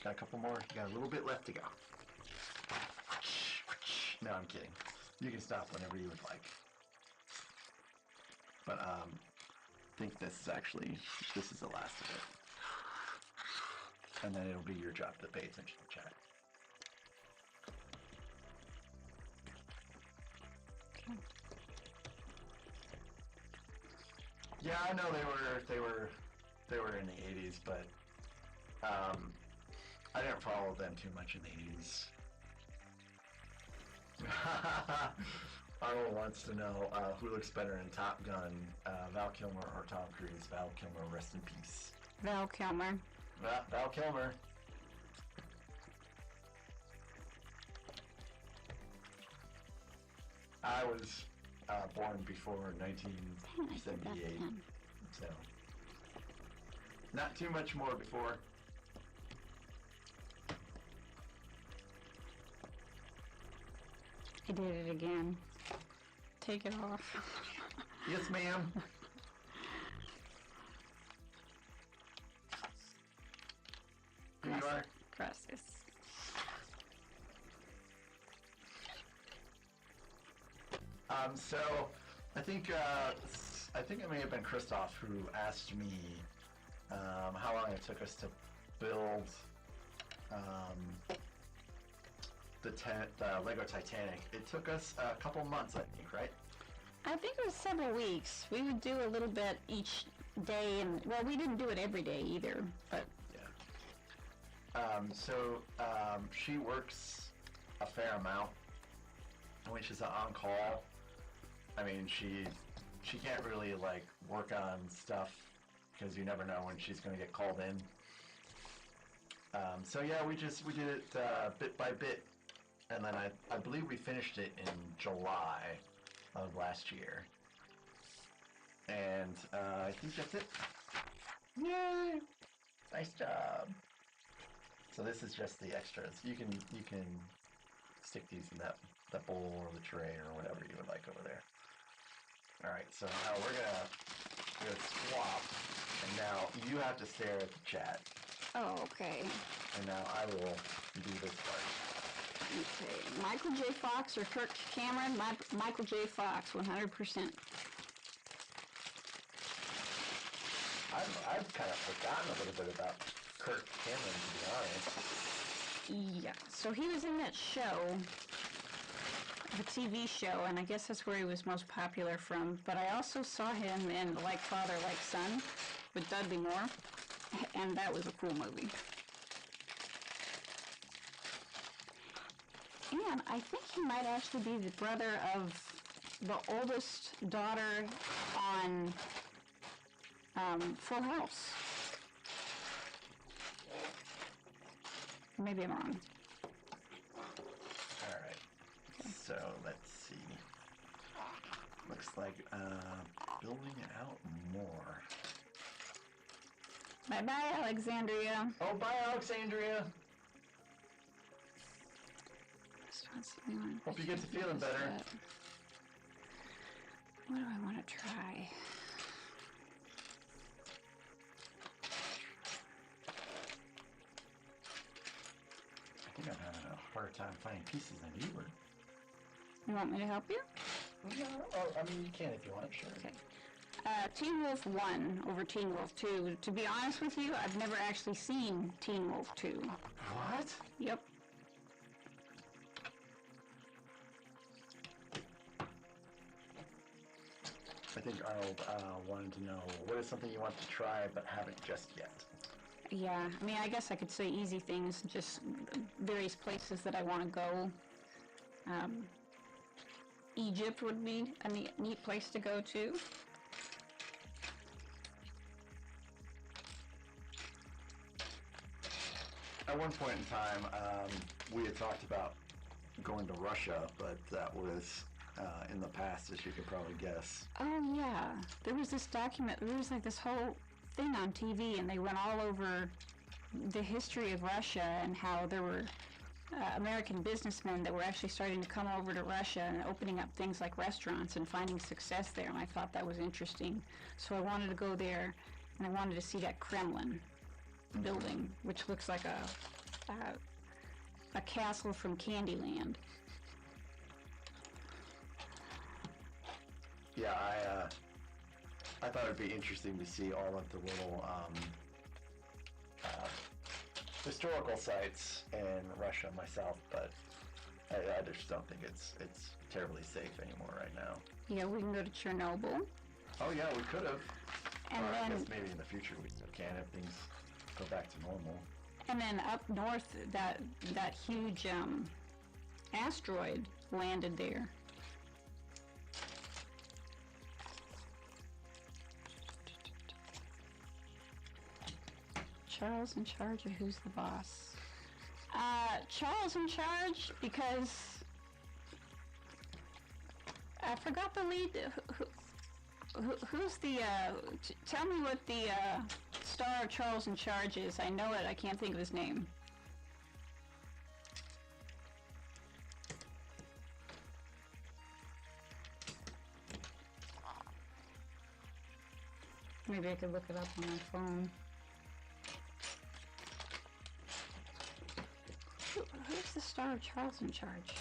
Got a couple more. You got a little bit left to go. No, I'm kidding. You can stop whenever you would like. But I think this is the last of it. And then it'll be your job to pay attention to chat. Yeah, I know they were in the 80s, but I didn't follow them too much in the 80s. Arnold wants to know who looks better in Top Gun, Val Kilmer or Tom Cruise. Val Kilmer, rest in peace. Val Kilmer. Val Kilmer. I was born before 1978, so not too much more before. I did it again. Take it off. Yes, ma'am. Here you are. Gracias. So I think it may have been Christoph who asked me how long it took us to build the Lego Titanic. It took us a couple months, I think, right? I think it was several weeks. We would do a little bit each day, and well, we didn't do it every day either, but yeah. She works a fair amount when she's on call. I mean, she can't really like work on stuff because you never know when she's going to get called in. So yeah, we did it bit by bit, and then I believe we finished it in July of last year, and I think that's it. Yay! Nice job. So this is just the extras. You can stick these in that bowl or the tray or whatever you would like over there. All right, so now we're gonna swap, and now you have to stare at the chat. oh, okay. And now I will do this part. Okay, Michael J. Fox or Kirk Cameron? Michael J. Fox, 100%. I've kind of forgotten a little bit about Kirk Cameron, to be honest. Yeah, so he was in that show, the TV show, and I guess that's where he was most popular from. But I also saw him in Like Father, Like Son with Dudley Moore, and that was a cool movie. And I think he might actually be the brother of the oldest daughter on Full House. Maybe I'm wrong. All right. So let's see. Looks like building it out more. Bye-bye, Alexandria. Oh, bye, Alexandria. Hope you get to feeling better. What do I want to try? I think I'm having a hard time finding pieces than you were. You want me to help you? No, oh, I mean, you can if you want, sure. Okay. Teen Wolf 1 over Teen Wolf 2. To be honest with you, I've never actually seen Teen Wolf 2. What? Yep. I think Arnold wanted to know, what is something you want to try but haven't just yet? Yeah, I mean, I guess I could say easy things, just various places that I want to go. Egypt would be a neat place to go to. At one point in time, we had talked about going to Russia, but that was in the past, as you could probably guess. Oh yeah, there was this document, there was like this whole thing on TV, and they went all over the history of Russia and how there were American businessmen that were actually starting to come over to Russia and opening up things like restaurants and finding success there, and I thought that was interesting. So I wanted to go there, and I wanted to see that Kremlin building, which looks like a castle from Candyland. Yeah, I thought it'd be interesting to see all of the little historical sites in Russia myself, but I just don't think it's terribly safe anymore right now. Yeah, we can go to Chernobyl. Oh yeah, we could have. And I then, guess maybe in the future we can if things go back to normal. and then up north, that huge asteroid landed there. Charles in charge, or who's the boss? Charles in charge because I forgot the lead. Who's the? Tell me what the star of Charles in charge is. I know it. I can't think of his name. Maybe I could look it up on my phone. star of Charles in Charge?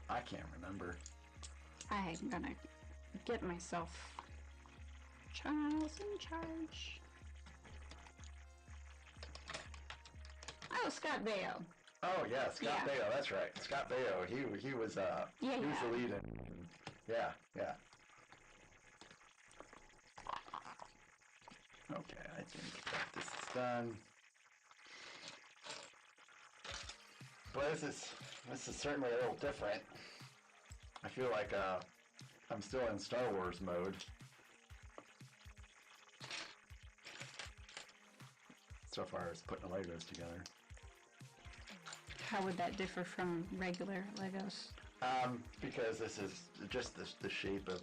I can't remember. I'm gonna get myself Charles in Charge. Oh, Scott Baio. Oh yeah, Scott Yeah. Baio. That's right. Scott Baio. He was he was the lead in. Yeah. Okay, I think this is done. But this is certainly a little different. I feel like I'm still in Star Wars mode. So far as putting the Legos together. How would that differ from regular Legos? Because this is just the shape of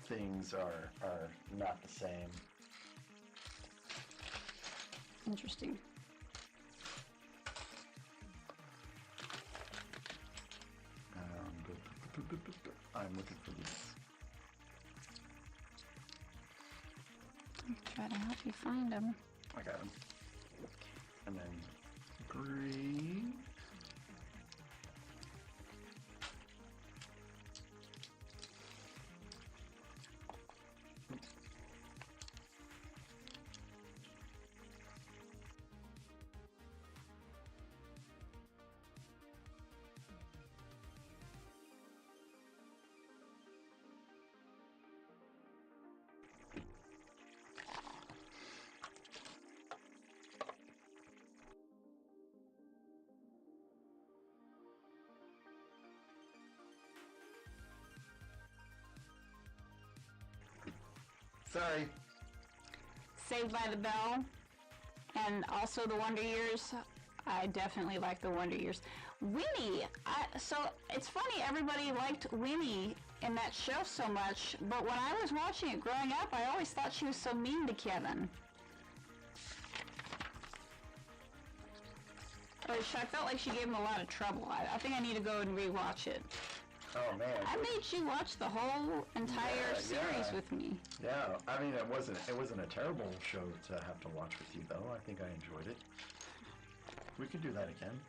things are not the same. Interesting. I'm looking for these. I'll try to help you find them. I got them. And then green. Sorry. Saved by the Bell, and also the Wonder Years. I definitely like the Wonder Years. Winnie, so it's funny, everybody liked Winnie in that show so much, but when I was watching it growing up, I always thought she was so mean to Kevin. Or I felt like she gave him a lot of trouble. I think I need to go and rewatch it. Oh man. I made you watch the whole entire series with me. Yeah, I mean it wasn't a terrible show to have to watch with you though. I think I enjoyed it. We could do that again.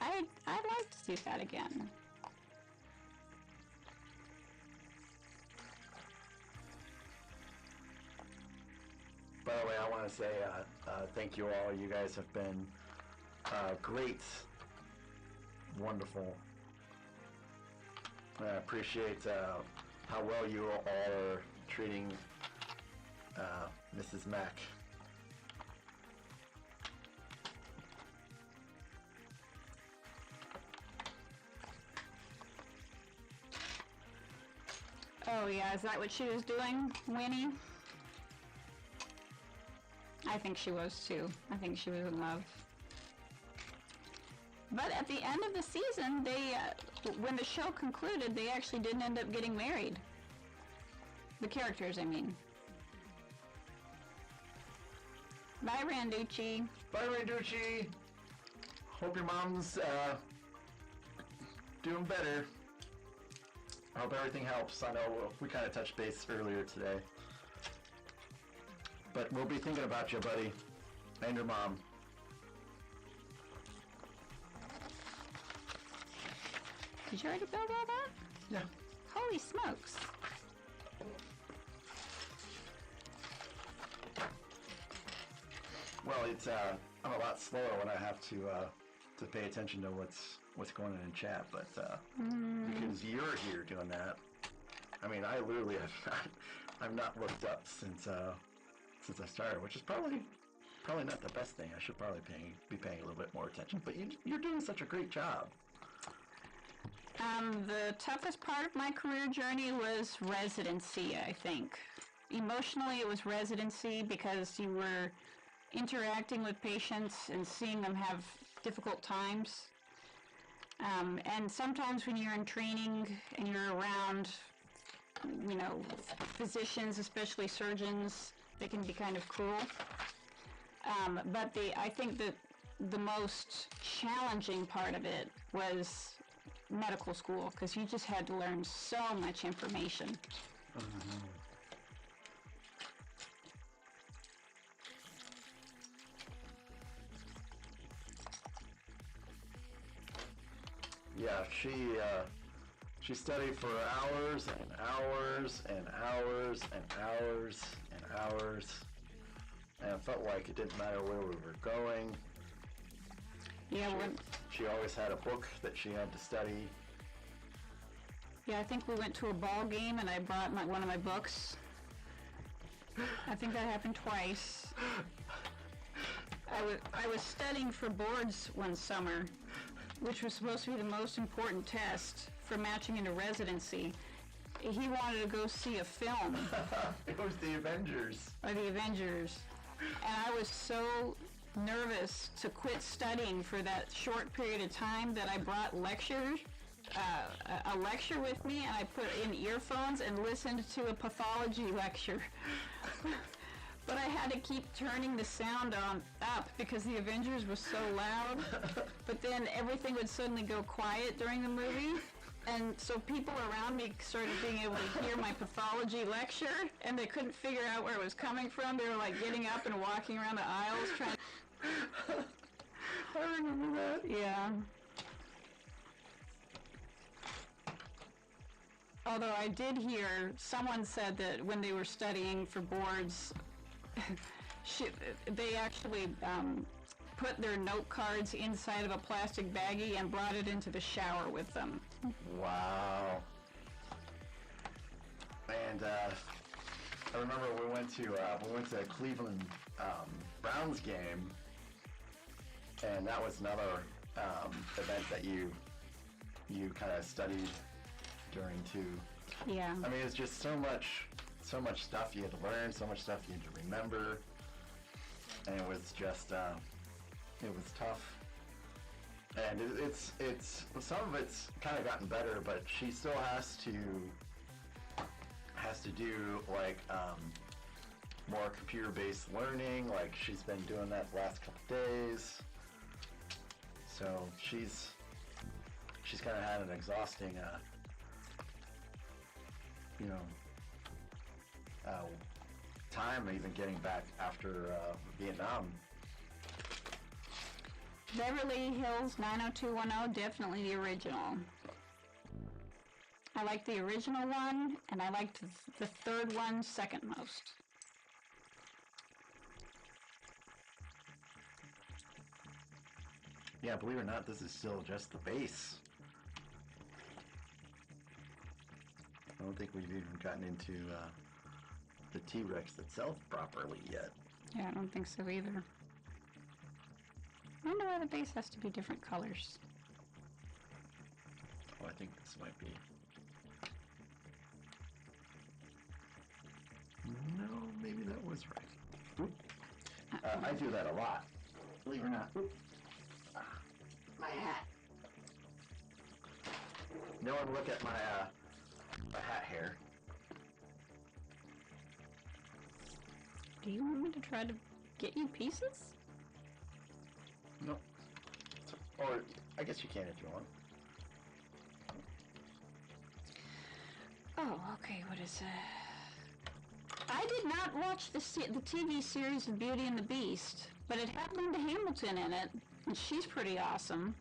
I'd like to do that again. By the way, I want to say thank you all. You guys have been great, wonderful. I appreciate how well you all are treating Mrs. Mack. Oh yeah, is that what she was doing, Winnie? I think she was too. I think she was in love. But at the end of the season, they, when the show concluded, they actually didn't end up getting married. The characters, I mean. Bye, Randucci. Bye, Randucci. Hope your mom's doing better. I hope everything helps. I know we kind of touched base earlier today. But we'll be thinking about you, buddy. And your mom. Did you already build all that? Yeah. Holy smokes. Well, it's I'm a lot slower when I have to pay attention to what's going on in chat, but because you're here doing that, I mean, I literally I've not looked up since I started, which is probably not the best thing. I should probably be paying a little bit more attention. But you're doing such a great job. The toughest part of my career journey was residency, I think. Emotionally, it was residency because you were interacting with patients and seeing them have difficult times. And sometimes when you're in training and you're around, physicians, especially surgeons, they can be kind of cruel. But I think that the most challenging part of it was medical school, because you just had to learn so much information. Yeah, she studied for hours and hours and hours and hours and hours, and it felt like it didn't matter where we were going. Yeah, she always had a book that she had to study. Yeah, I think we went to a ball game and I brought one of my books. I think that happened twice. I was studying for boards one summer, which was supposed to be the most important test for matching into residency. He wanted to go see a film. It was the Avengers. Or the Avengers. And I was so nervous to quit studying for that short period of time that I brought a lecture with me, and I put in earphones and listened to a pathology lecture. But I had to keep turning the sound up because the Avengers was so loud. But then everything would suddenly go quiet during the movie. And so people around me started being able to hear my pathology lecture, and they couldn't figure out where it was coming from. They were like getting up and walking around the aisles trying. I remember that. Yeah. Although I did hear someone said that when they were studying for boards, they actually put their note cards inside of a plastic baggie and brought it into the shower with them. Wow. And I remember we went to a Cleveland Browns game, and that was another event that you kind of studied during too. Yeah. I mean, it's just so much stuff you had to learn, so much stuff you had to remember, and it was just it was tough. And it's some of it's kind of gotten better, but she still has to do like more computer-based learning. Like she's been doing that the last couple days, so she's kind of had an exhausting time even getting back after Vietnam. Beverly Hills 90210, definitely the original. I liked the original one, and I liked the third one second most. Yeah, believe it or not, this is still just the base. I don't think we've even gotten into the T-Rex itself properly yet. Yeah, I don't think so either. I wonder why the base has to be different colors. Oh, I think this might be... No, maybe that was right. Oop. I do that a lot. Believe it or not. Oop. My hat. No one look at my hat hair. Do you want me to try to get you pieces? No. Or I guess you can if you want. Oh, okay, what is it? I did not watch the TV series of Beauty and the Beast, but it had Linda Hamilton in it, and she's pretty awesome.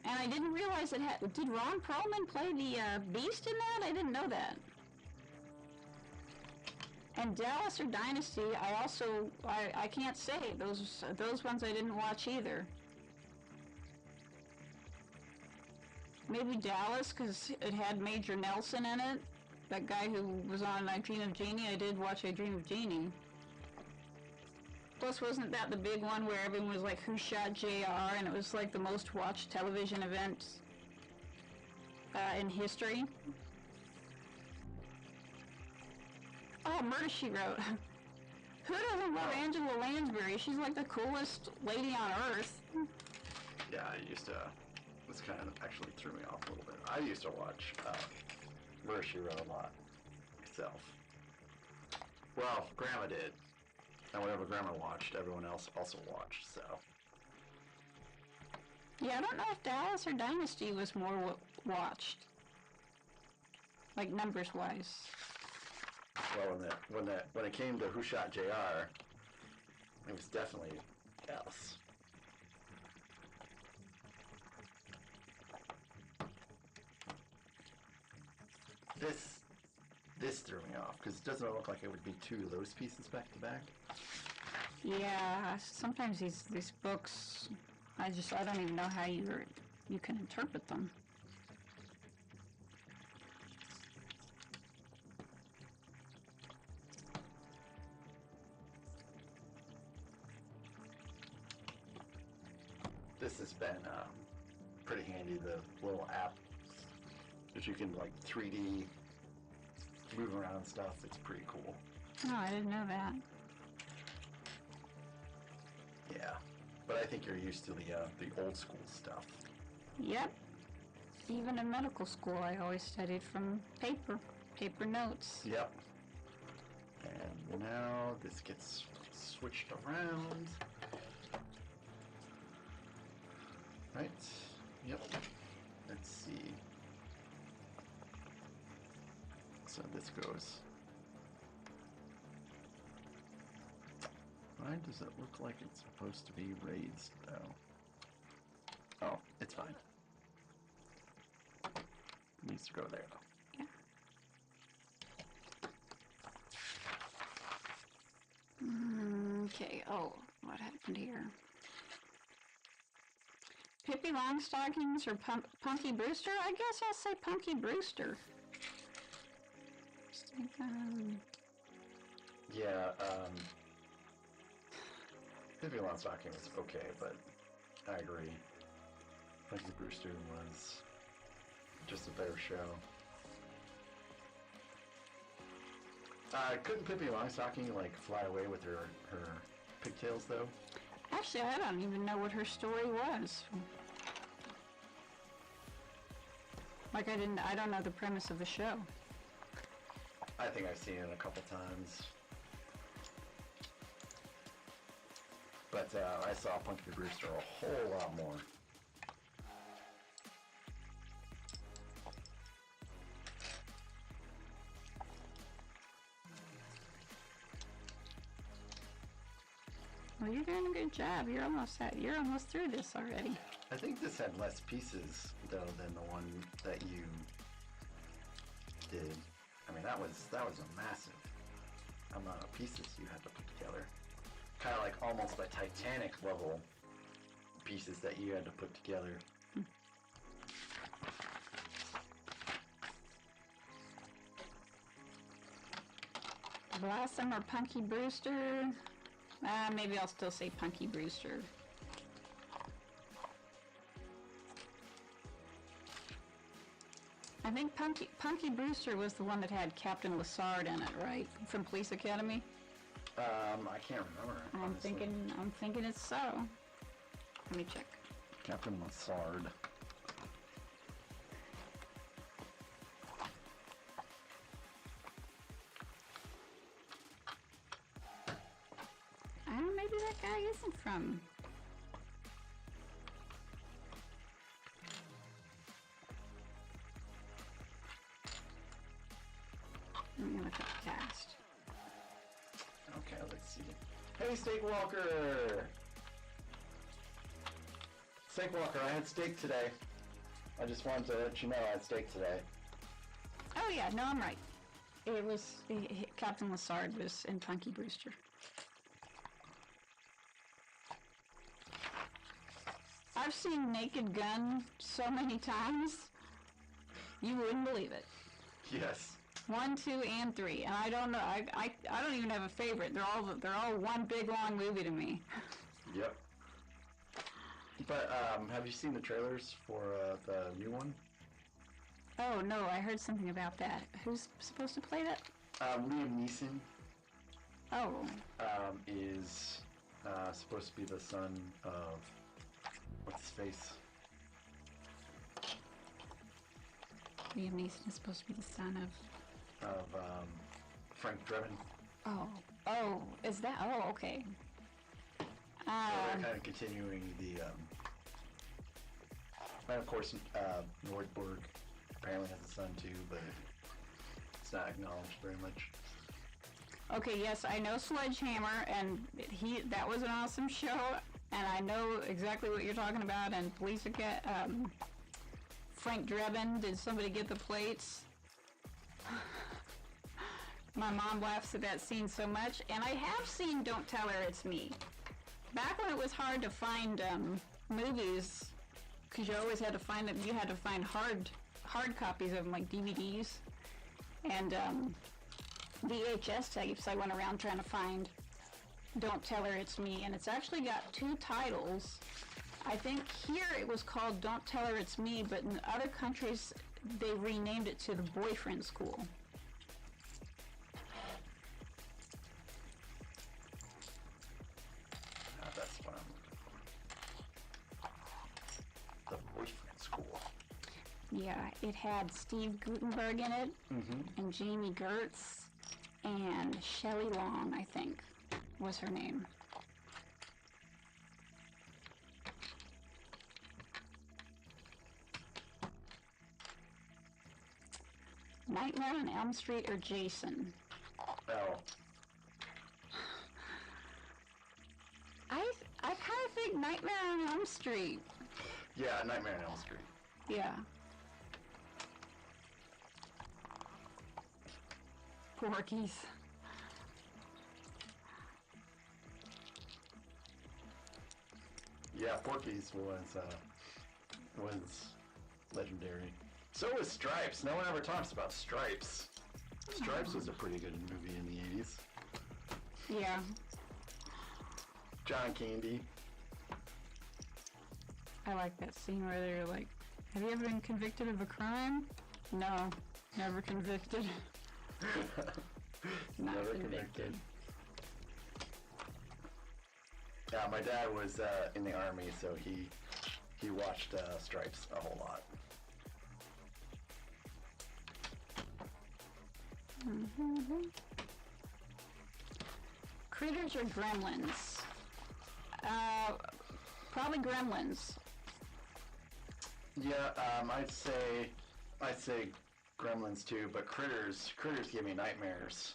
And I didn't realize it had... Did Ron Perlman play the Beast in that? I didn't know that. And Dallas or Dynasty, I can't say. Those ones I didn't watch either. Maybe Dallas, because it had Major Nelson in it. That guy who was on I Dream of Jeannie. I did watch I Dream of Jeannie. Plus, wasn't that the big one where everyone was like, who shot JR? And it was like the most watched television event in history. Oh, Murder, She Wrote. Who doesn't love Angela Lansbury? She's like the coolest lady on earth. Yeah, I used to... This kind of actually threw me off a little bit. I used to watch Murder, She Wrote a lot myself. Well, Grandma did. And whatever Grandma watched, everyone else also watched, so... Yeah, I don't know if Dallas or Dynasty was more watched. Like, numbers-wise. Well, when it came to Who Shot JR, it was definitely Dallas. this threw me off because it doesn't look like it would be two of those pieces back to back. Yeah, sometimes these books, I don't even know how you can interpret them. This has been pretty handy, the little app that you can like 3D move around stuff. It's pretty cool. Oh, I didn't know that. Yeah, but I think you're used to the old school stuff. Yep. Even in medical school, I always studied from paper notes. Yep. And now this gets switched around. Right. Yep. Let's see. So this goes. Why does it look like it's supposed to be raised though? Oh, it's fine. It needs to go there though. Yeah. Okay. Oh, what happened here? Pippi Longstockings or Punky Brewster? I guess I'll say Punky Brewster. Yeah, Pippi Longstocking was okay, but I agree. Punky Brewster was just a better show. Couldn't Pippi Longstocking like fly away with her pigtails though? Actually, I don't even know what her story was. Like I don't know the premise of the show. I think I've seen it a couple times. But I saw Punky Brewster a whole lot more. Well, you're doing a good job. You're almost through this already. I think this had less pieces though than the one that you did. I mean, that was a massive amount of pieces you had to put together. Kind of like almost a Titanic level pieces that you had to put together. Blossom or Punky Brewster? Maybe I'll still say Punky Brewster. I think Punky Brewster was the one that had Captain Lassard in it, right? From Police Academy? I can't remember. I'm thinking it's so. Let me check. Captain Lassard. Maybe that guy isn't from. Let me look at the cast. Okay, let's see. Hey, Steak Walker! Steak Walker, I had steak today. I just wanted to let you know I had steak today. Oh yeah, no, I'm right. It was Captain Lassard was in Punky Brewster. I've seen Naked Gun so many times, you wouldn't believe it. Yes. 1, 2, and 3, and I don't know. I don't even have a favorite. They're all one big long movie to me. Yep. But have you seen the trailers for the new one? Oh no, I heard something about that. Who's supposed to play that? Liam Neeson. Oh. Is supposed to be the son of what's his face? Liam Neeson is supposed to be the son of Frank Drebin. Oh, is that? Oh, okay. So they're kind of continuing the, and of course, Nordberg apparently has a son too, but it's not acknowledged very much. Okay, yes, I know Sledgehammer, and that was an awesome show, and I know exactly what you're talking about, and Frank Drebin, did somebody get the plates? My mom laughs at that scene so much, and I have seen Don't Tell Her It's Me. Back when it was hard to find movies, because you always had to find them, you had to find hard copies of them, like DVDs, and VHS tapes. I went around trying to find Don't Tell Her It's Me, and it's actually got 2 titles. I think here it was called Don't Tell Her It's Me, but in other countries they renamed it to The Boyfriend School. That's what I'm... The Boyfriend School. Yeah, it had Steve Guttenberg in it, and Jamie Gertz, and Shelley Long, I think, was her name. Nightmare on Elm Street or Jason? Oh. I kind of think Nightmare on Elm Street. Yeah, Nightmare on Elm Street. Yeah. Porky's. Yeah, Porky's was legendary. So was Stripes. No one ever talks about Stripes. Stripes was a pretty good movie in the 80s. Yeah. John Candy. I like that scene where they're like, have you ever been convicted of a crime? No, never convicted. Not Never convicted. Yeah, my dad was in the Army, so he watched Stripes a whole lot. Critters or Gremlins? Probably Gremlins. Yeah, I'd say Gremlins too, but Critters give me nightmares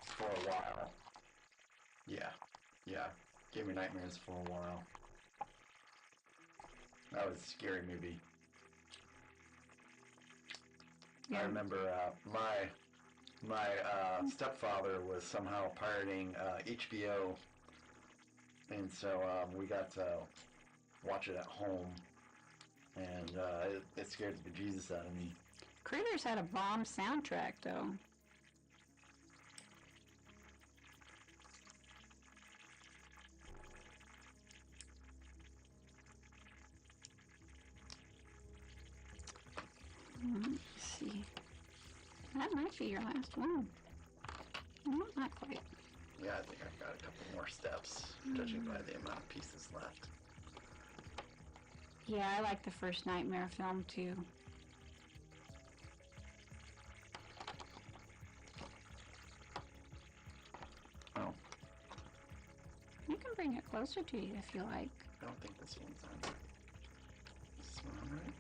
for a while. Yeah, gave me nightmares for a while. That was a scary movie. Yeah. I remember my stepfather was somehow pirating HBO, and so we got to watch it at home, and it scared the bejesus out of me. Critters had a bomb soundtrack, though. Let's see. That might be your last one. No, not quite. Yeah, I think I got a couple more steps, judging by the amount of pieces left. Yeah, I like the first Nightmare film, too. Oh, You can bring it closer to you if you like. I don't think this one's on. This one on, right?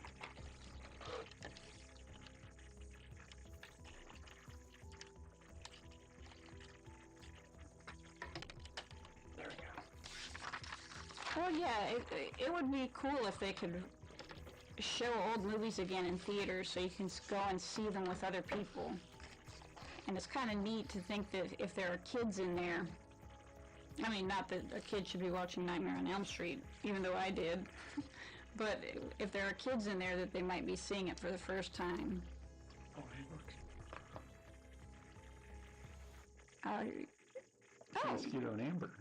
There we go. Well, yeah, it would be cool if they could show old movies again in theaters so you can go and see them with other people. And it's kind of neat to think that if there are kids in there, I mean, not that a kid should be watching Nightmare on Elm Street, even though I did, but if there are kids in there, that they might be seeing it for the first time. Oh, hey, look. Oh, Mosquito and Amber.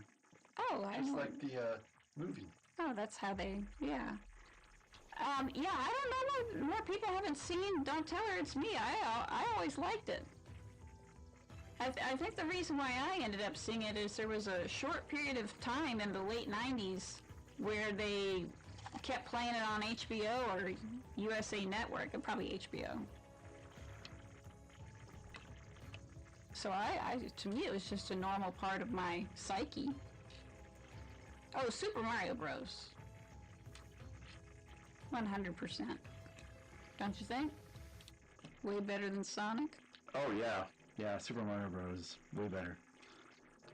oh, I Just know. like the movie. Oh, that's how they, yeah. Yeah, I don't know why more people haven't seen Don't Tell Her It's Me. I always liked it. I think the reason why I ended up seeing it is there was a short period of time in the late 90s where they kept playing it on HBO or USA Network, and probably HBO. So to me, it was just a normal part of my psyche. Oh, Super Mario Bros. 100%. Don't you think? Way better than Sonic? Oh, yeah. Yeah, Super Mario Bros. Way better.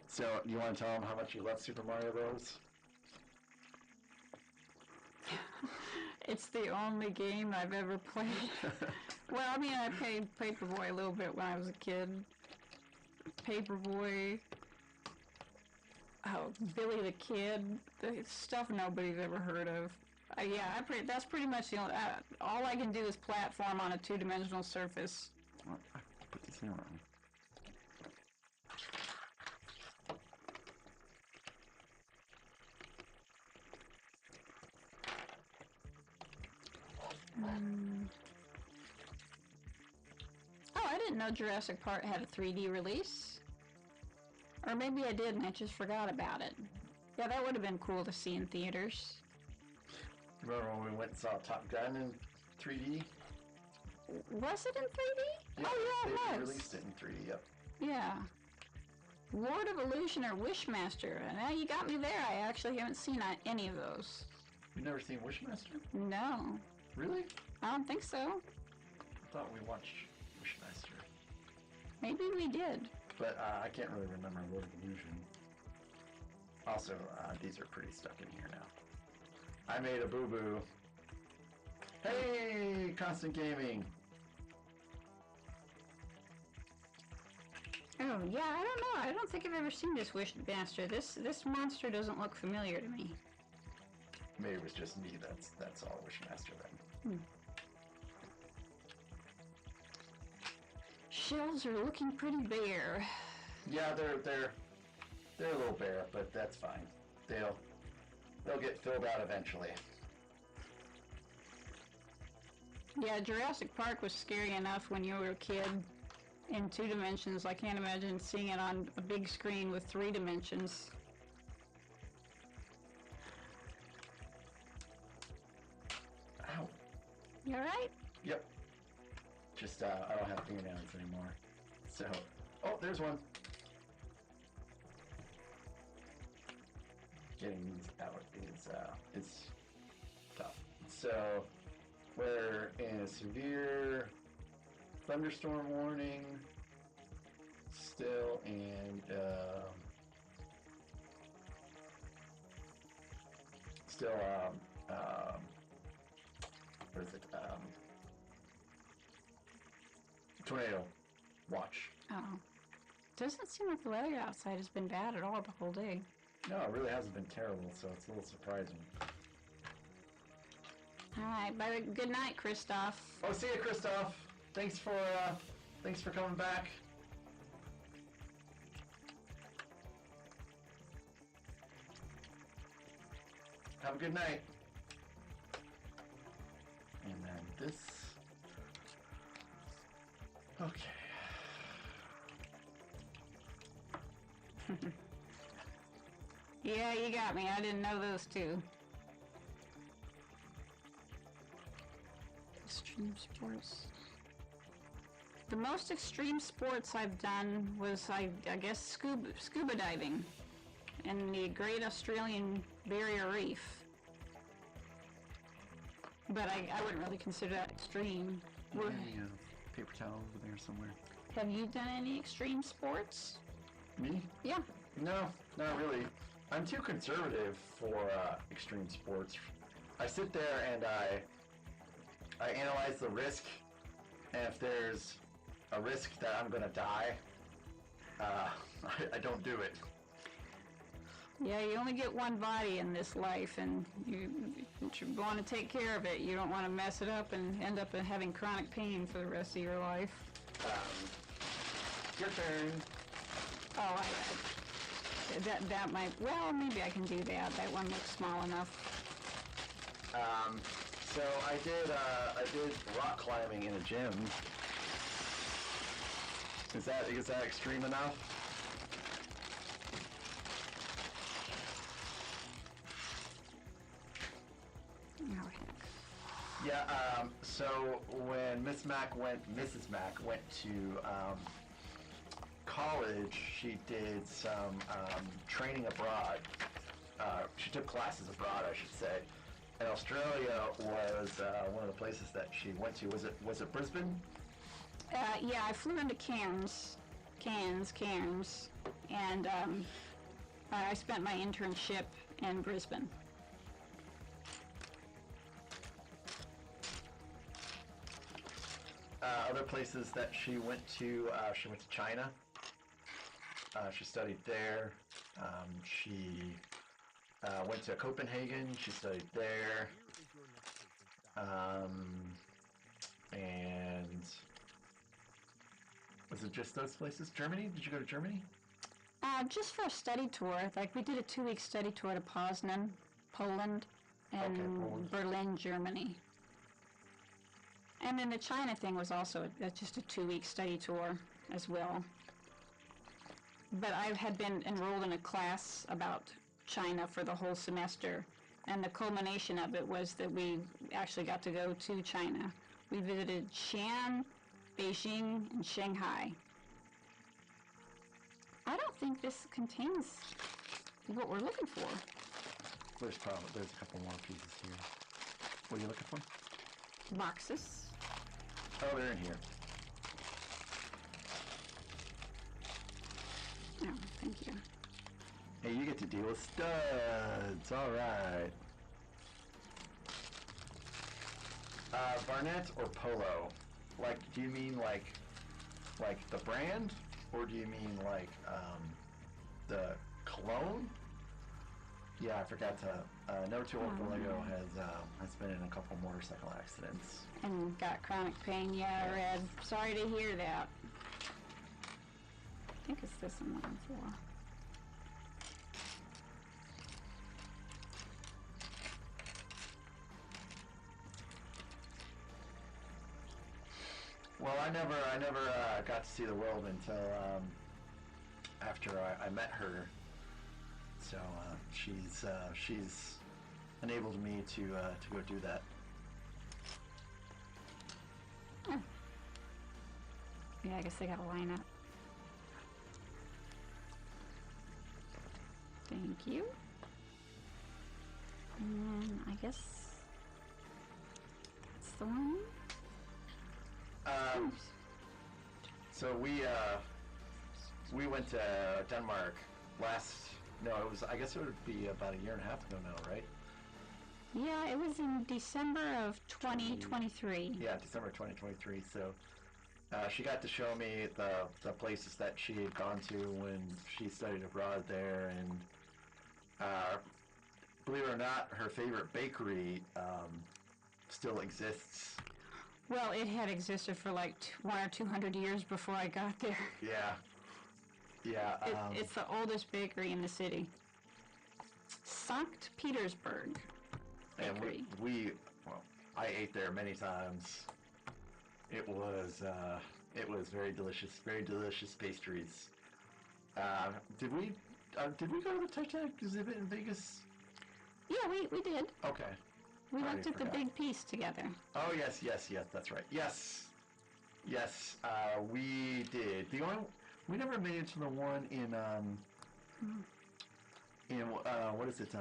So, you want to tell them how much you love Super Mario Bros? It's the only game I've ever played. Well, I mean, I played Paperboy a little bit when I was a kid. Paperboy. Oh, Billy the Kid. The stuff nobody's ever heard of. Yeah, that's pretty much the only... all I can do is platform on a two-dimensional surface. What? I put this in wrong. Oh, I didn't know Jurassic Park had a 3D release. Or maybe I did and I just forgot about it. Yeah, that would have been cool to see in theaters. Remember when we went and saw Top Gun in 3D? Was it in 3D? Yeah, oh, yeah, they it was. released it in 3D, yep. Yeah. Lord of Illusion or Wishmaster. Now you got me there. I actually haven't seen any of those. You've never seen Wishmaster? No. Really? I don't think so. I thought we watched Wishmaster. Maybe we did. But I can't really remember Lord of Illusion. Also, these are pretty stuck in here now. I made a boo-boo. Hey, Constant Gaming. Oh, yeah, I don't know. I don't think I've ever seen this Wishmaster. This monster doesn't look familiar to me. Maybe it was just me. That's all Wishmaster then. Shelves are looking pretty bare. Yeah, they're a little bare, but that's fine. They'll get filled out eventually. Yeah, Jurassic Park was scary enough when you were a kid in 2 dimensions. I can't imagine seeing it on a big screen with 3 dimensions. Ow. You alright? Yep. Just, I don't have fingernails anymore. So, oh, there's one. Getting these out is tough. So, we're in a severe thunderstorm warning still, and still, what is it? Tornado watch. Oh. Doesn't seem like the weather outside has been bad at all the whole day. No, it really hasn't been terrible, so it's a little surprising. Alright, good night, Christoph. Oh, see you, Christoph. Thanks for coming back. Have a good night. And then this. Okay. Yeah, you got me. I didn't know those two. Extreme sports. The most extreme sports I've done was, I guess, scuba diving in the Great Australian Barrier Reef. But I wouldn't really consider that extreme. Paper towel over there somewhere. Have you done any extreme sports? Me? Yeah. No, not really. I'm too conservative for extreme sports. I sit there and I analyze the risk, and if there's a risk that I'm gonna die, I don't do it. Yeah, you only get one body in this life, and you want to take care of it. You don't want to mess it up and end up having chronic pain for the rest of your life. Your turn. Oh, that might... Well, maybe I can do that. That one looks small enough. So I did rock climbing in a gym. Is that extreme enough? Oh, heck. Yeah, so when Mrs. Mac went to college, she did some training abroad. She took classes abroad, I should say. And Australia was one of the places that she went to. Was it Brisbane? Yeah, I flew into Cairns, and I spent my internship in Brisbane. Other places that she went to China. She studied there. She went to Copenhagen. She studied there. And was it just those places? Germany? Did you go to Germany? Just for a study tour. Like, we did a 2-week study tour to Poznan, Poland, and Poland. Berlin, Germany. And then the China thing was also just a 2-week study tour as well. But I had been enrolled in a class about China for the whole semester, and the culmination of it was that we actually got to go to China. We visited Xi'an, Beijing, and Shanghai. I don't think this contains what we're looking for. There's a couple more pieces here. What are you looking for? Boxes. Oh, they're in here. Oh, thank you. Hey, you get to deal with studs. All right. Barnett or Polo? Like, do you mean like the brand, or do you mean like the cologne? Yeah, I forgot to. No Two Old for Lego has been in a couple motorcycle accidents. And got chronic pain. Yeah, I read. Sorry to hear that. I think it's this I'm looking for. Well, I never got to see the world until after I met her. So she's enabled me to go do that. Oh. Yeah, I guess they got to line up. Thank you. And then I guess that's the one. So we went to Denmark I guess it would be about a year and a half ago now, right? Yeah, it was in December of 2023. Yeah, December 2023. So she got to show me the places that she had gone to when she studied abroad there, and believe it or not, her favorite bakery still exists. Well, it had existed for like 100 or 200 years before I got there. Yeah. Yeah. It's the oldest bakery in the city. Sankt Petersburg Bakery. And I ate there many times. It was very delicious pastries. Did we go to the Titanic exhibit in Vegas? Yeah, we did. Okay. We I looked already at the forgot. big piece together. Oh yes, that's right. Yes, we did. We never made it to the one in what is it?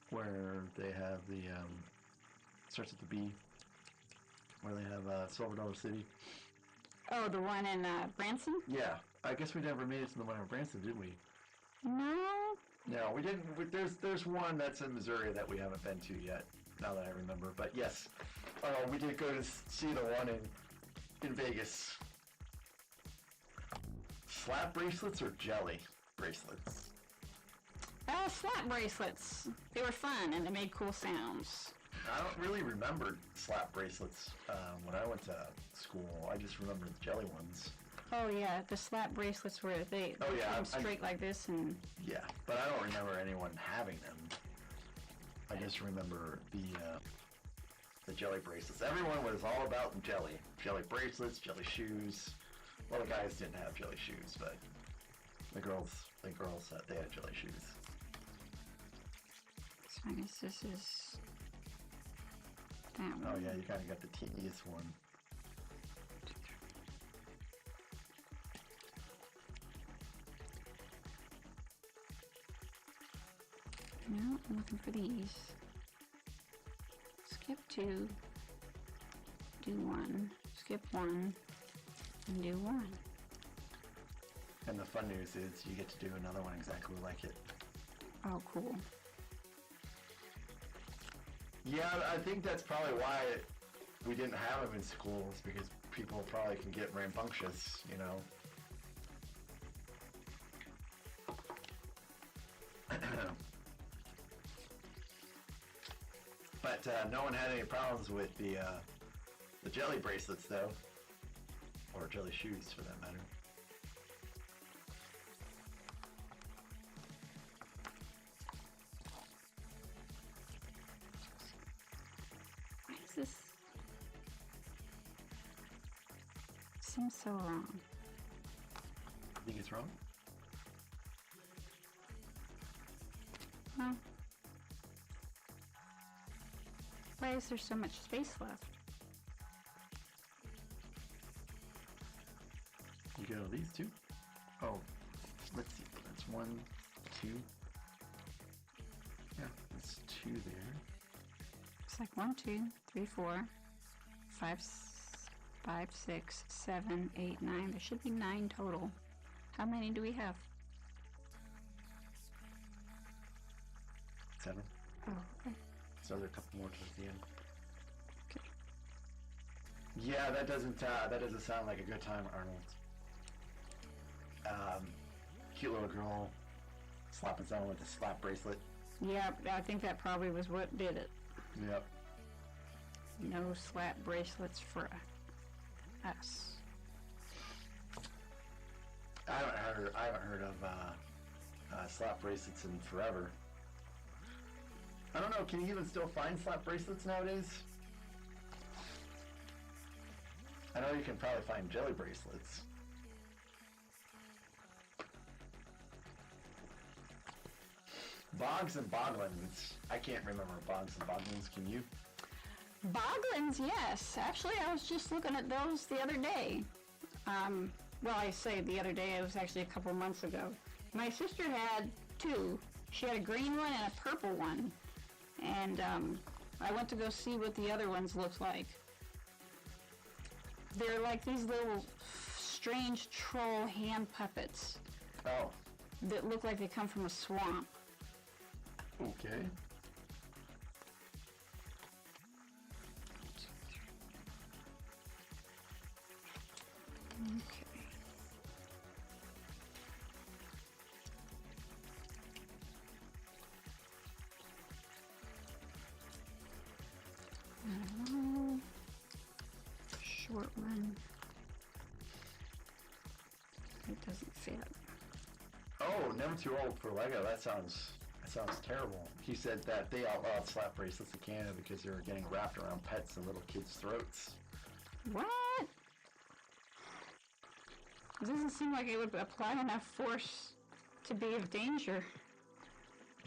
Where they have the starts with the B. Where they have Silver Dollar City. Oh, the one in Branson? Yeah, I guess we never made it to the one in Branson, did we? No. No, we didn't. There's one that's in Missouri that we haven't been to yet. Now that I remember, but yes, we did go to see the one in Vegas. Slap bracelets or jelly bracelets? Slap bracelets. They were fun and they made cool sounds. I don't really remember slap bracelets when I went to school. I just remember the jelly ones. Oh yeah, the slap bracelets were they yeah, came straight like this and. Yeah, but I don't remember anyone having them. I just remember the jelly bracelets. Everyone was all about jelly. Jelly bracelets, jelly shoes. Well, the guys didn't have jelly shoes, but the girls they had jelly shoes. So I guess this is that one. Oh yeah, you kind of got the teeniest one. No, I'm looking for these. Skip 2, do 1, skip 1, and do 1. And the fun news is you get to do another one exactly like it. Oh, cool. Yeah, I think that's probably why we didn't have them in schools, because people probably can get rambunctious, you know. But no one had any problems with the jelly bracelets, though, or jelly shoes, for that matter. Why is this? Seems so wrong. You think it's wrong? No. Why is there so much space left? You got all these too? Oh, let's see. That's 1, 2. Yeah, that's 2 there. It's like 1, 2, 3, 4, 5, 5, 6, 7, 8, 9. There should be 9 total. How many do we have? 7. Oh, okay. So there's a couple more towards the end. Okay. Yeah, that doesn't sound like a good time, Arnold. Cute little girl slapping someone with a slap bracelet. Yeah, I think that probably was what did it. Yep. No slap bracelets for us. I haven't heard of slap bracelets in forever. I don't know. Can you even still find slap bracelets nowadays? I know you can probably find jelly bracelets. Bogs and Boglins. I can't remember Bogs and Boglins. Can you? Boglins, yes. Actually, I was just looking at those the other day. Well, I say the other day, it was actually a couple months ago. My sister had 2. She had a green one and a purple one. And I went to go see what the other ones looked like. They're like these little strange troll hand puppets. Oh. That look like they come from a swamp. Okay. Okay. Short one. It doesn't fit. Oh, never too old for Lego. That sounds terrible. He said that they outlawed slap bracelets in Canada because they were getting wrapped around pets and little kids' throats. What? It doesn't seem like it would apply enough force to be of danger.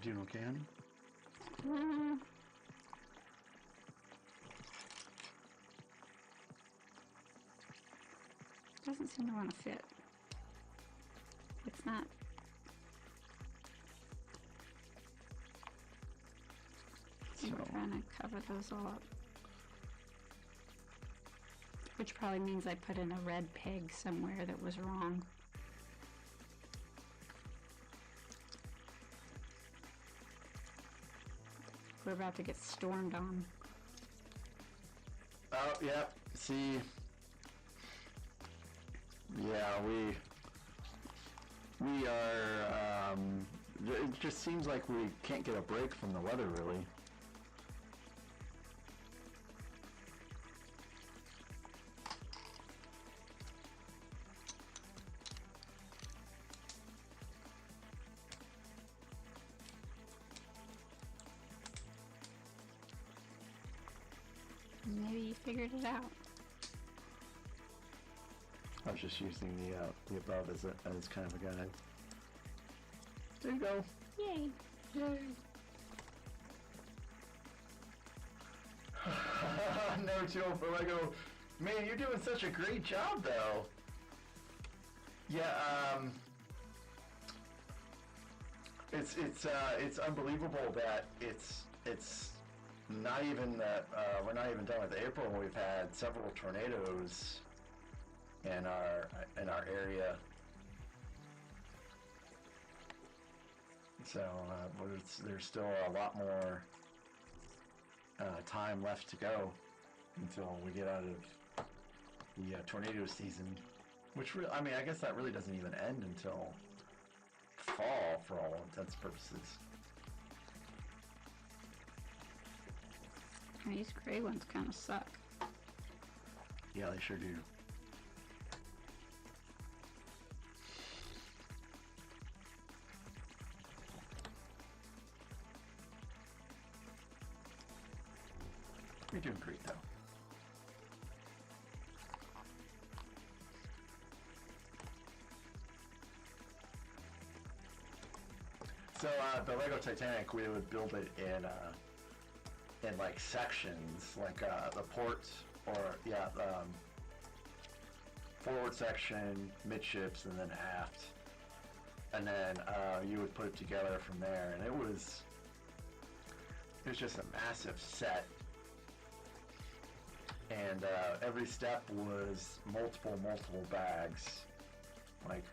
Do you know can? Doesn't seem to want to fit. It's not. I'm trying to cover those all up. Which probably means I put in a red peg somewhere that was wrong. We're about to get stormed on. Oh, yeah. See. Yeah, we are, it just seems like we can't get a break from the weather, really. Maybe you figured it out. I was just using the above as kind of a guide. There you go. Yay. Yay. Never too old for Lego. Man, you're doing such a great job, though. Yeah, it's unbelievable that it's not even that we're not even done with April, and we've had several tornadoes in our area. So there's still a lot more time left to go until we get out of the tornado season, which I mean, I guess that really doesn't even end until fall for all intents and purposes. These gray ones kind of suck. Yeah, they sure do. You're doing great, though. So the Lego Titanic, we would build it in like sections, like the port, or forward section, midships, and then aft, and then you would put it together from there, and it was just a massive set, and every step was multiple bags, like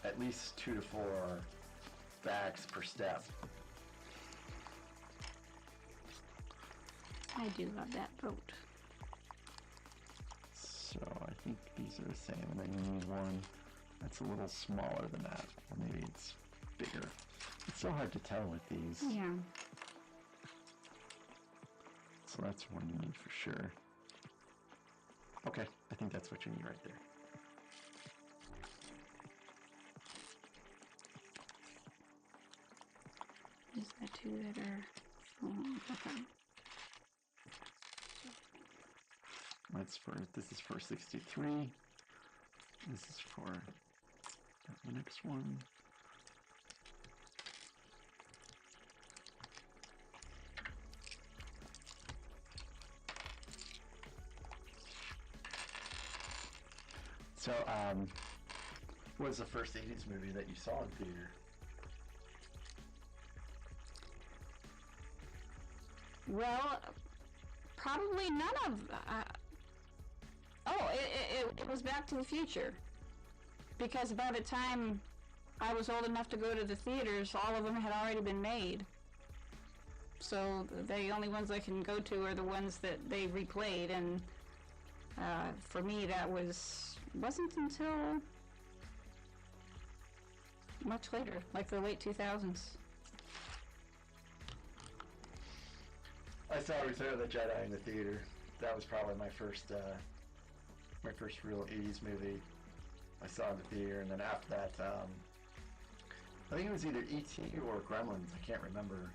at least 2 to 4 bags per step. I do love that boat. So I think these are the same, and then you need one that's a little smaller than that, or maybe it's bigger. It's so hard to tell with these. Yeah. So that's one you need for sure. Okay, I think that's what you need right there. These are the two that are... Oh, okay. This is for 63. This is for the next one. So, what was the first 80s movie that you saw in theater? Well, probably none of... it was Back to the Future. Because by the time I was old enough to go to the theaters, all of them had already been made. So the only ones I can go to are the ones that they replayed, and for me that wasn't until much later, like the late 2000s. I saw Return of the Jedi in the theater. That was probably my first real 80s movie I saw in the theater, and then after that, I think it was either E.T. or Gremlins. I can't remember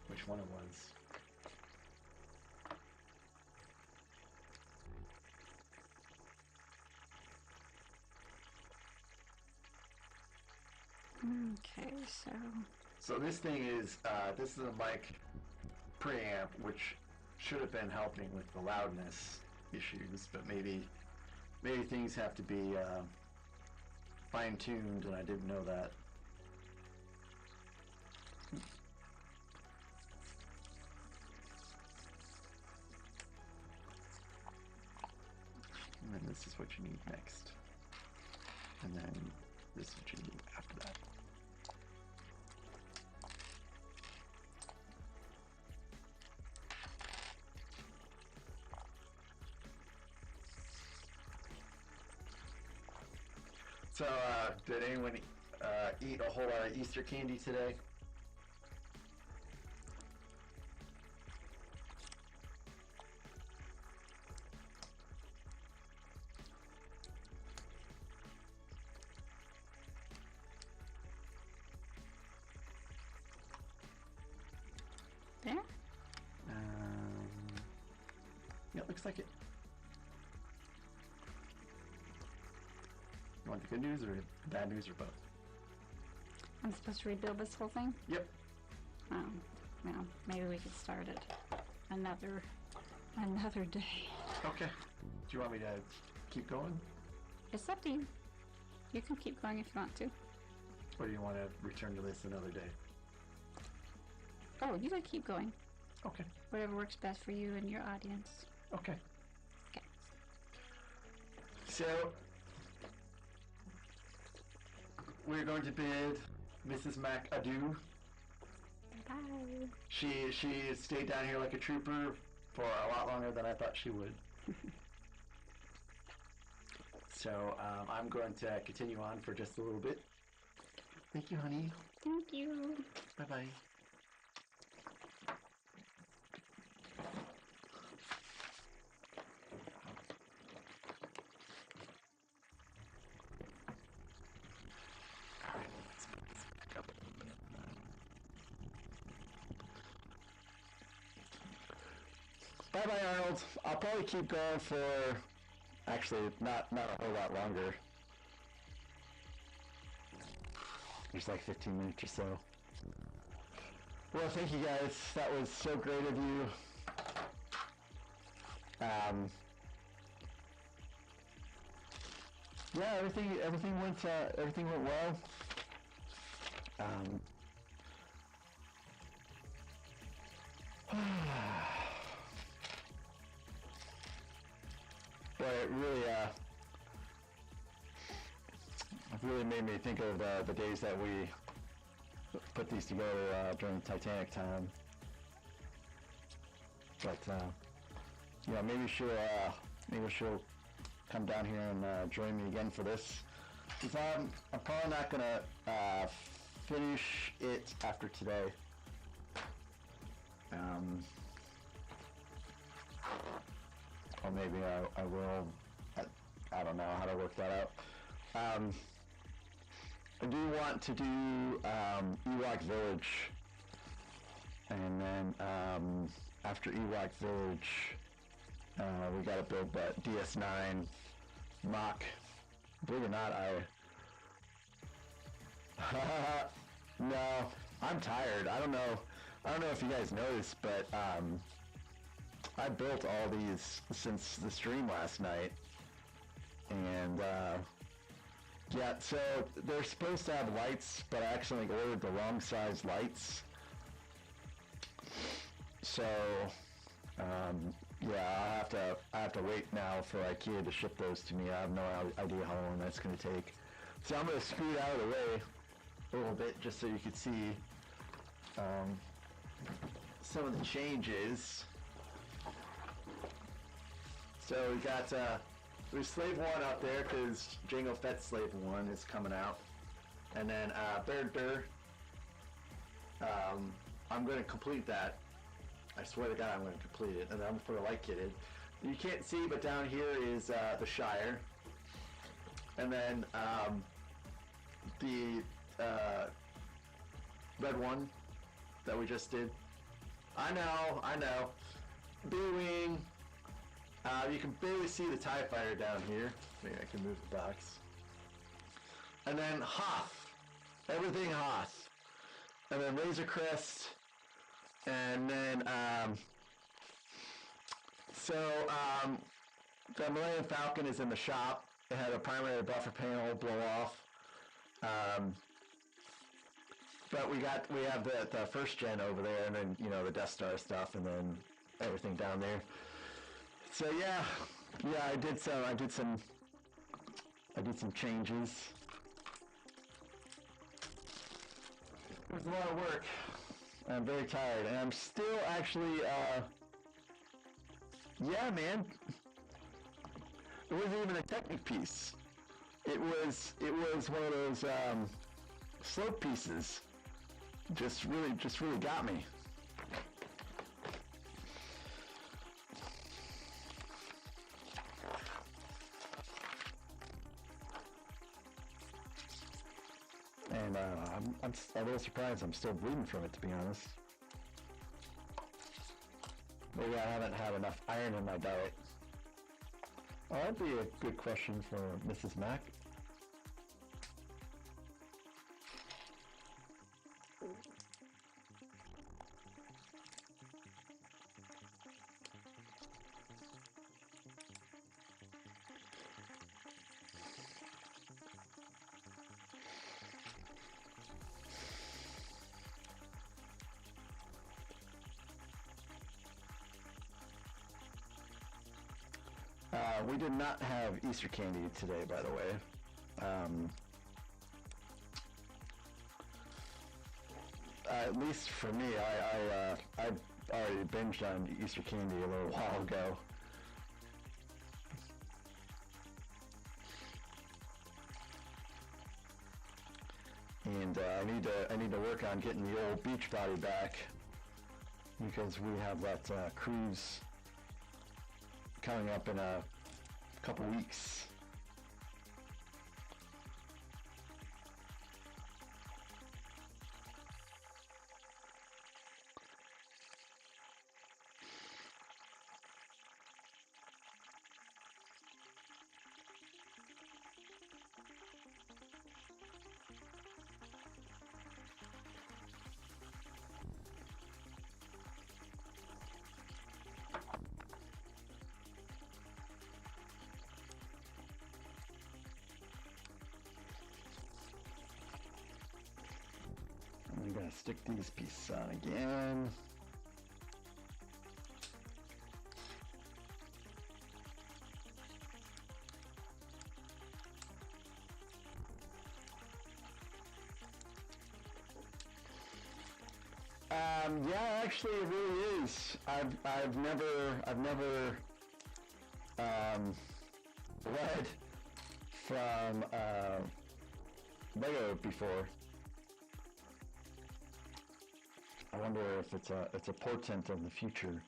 which one it was. Okay, So this thing is, this is a mic preamp, which should have been helping with the loudness issues, but maybe things have to be fine-tuned, and I didn't know that. And then this is what you need next. And then this is what you need after that. So, did anyone eat a whole lot of Easter candy today? there? Yeah, it looks like it. You want the good news or bad news or both? I'm supposed to rebuild this whole thing? Yep. Oh, well, maybe we could start it another day. Okay. Do you want me to keep going? It's up to you. You can keep going if you want to. Or do you want to return to this another day? Oh, you can keep going. Okay. Whatever works best for you and your audience. Okay. Okay. So, we're going to bid Mrs. Mac adieu. Bye. She stayed down here like a trooper for a lot longer than I thought she would. So I'm going to continue on for just a little bit. Thank you, honey. Thank you. Bye-bye. Bye-bye, Arnold. I'll probably keep going for, actually, not a whole lot longer. Just like 15 minutes or so. Well, thank you guys. That was so great of you. Yeah, everything went well. But it really made me think of the days that we put these together during Titanic time. But yeah, maybe she'll come down here and join me again for this. Because I'm probably not gonna finish it after today. Or maybe I will. I don't know how to work that out. I do want to do Ewok Village, and then after Ewok Village, we gotta build that DS9 mock. Believe it or not, no, I'm tired. I don't know if you guys noticed, but I built all these since the stream last night, and yeah, so they're supposed to have lights, but I actually ordered the wrong size lights. So yeah, I have to wait now for IKEA to ship those to me. I have no idea how long that's going to take. So I'm going to scoot out of the way a little bit just so you can see some of the changes. So we got there's Slave 1 out there because Jango Fett's Slave 1 is coming out. And then Bear I'm going to complete that. I swear to God I'm going to complete it. And then I'm going to put a light kit in. You can't see, but down here is the Shire. And then the red one that we just did. I know. B-Wing. You can barely see the TIE Fighter down here. Maybe I can move the box. And then Hoth. Everything Hoth. And then Razor Crest. And then, the Millennium Falcon is in the shop. It had a primary buffer panel blow off. But we have the first gen over there, and then, the Death Star stuff, and then everything down there. So yeah, I did some changes. It was a lot of work. I'm very tired, and I'm still actually, yeah, man. It wasn't even a Technic piece. It was one of those slope pieces. Just really got me. And I'm a little surprised I'm still bleeding from it, to be honest. Maybe I haven't had enough iron in my diet. Oh, that'd be a good question for Mrs. Mac. We did not have Easter candy today, by the way. At least for me, I already binged on Easter candy a little while ago. And I need to work on getting the old beach body back, because we have that cruise coming up in a couple weeks. I'm gonna stick these pieces on again. Yeah, actually, it really is. I've never read from Lego before. I wonder if it's a portent of the future.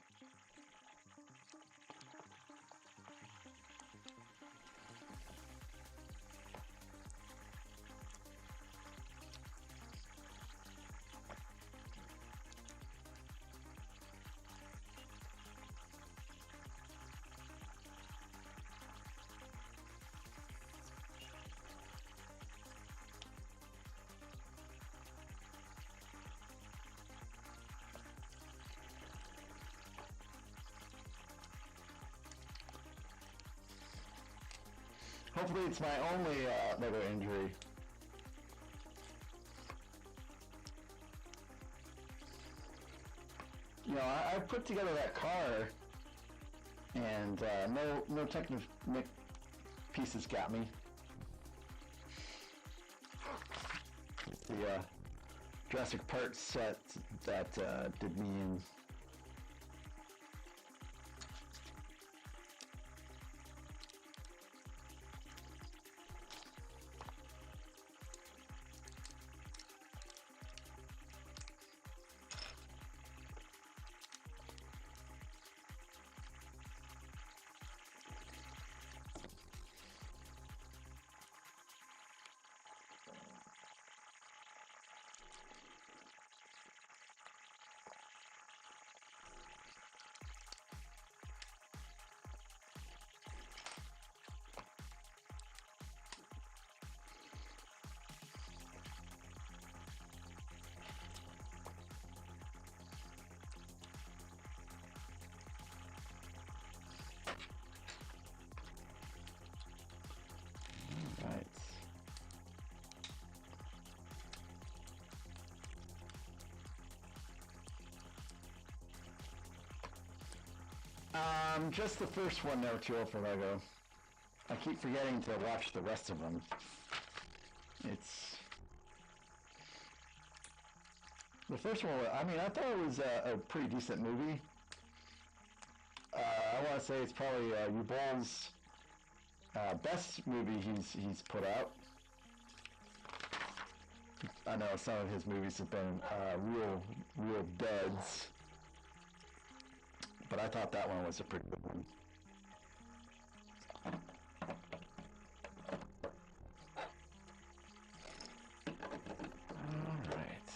Hopefully it's my only Lego injury. You know, I put together that car, and no Technic pieces got me. The Jurassic parts set that did me in. Right. Just the first one there, too, for Lego. I keep forgetting to watch the rest of them. It's... The first one, I mean, I thought it was a pretty decent movie. I want to say it's probably Yuval's best movie he's put out. I know some of his movies have been real duds, but I thought that one was a pretty good one. All right.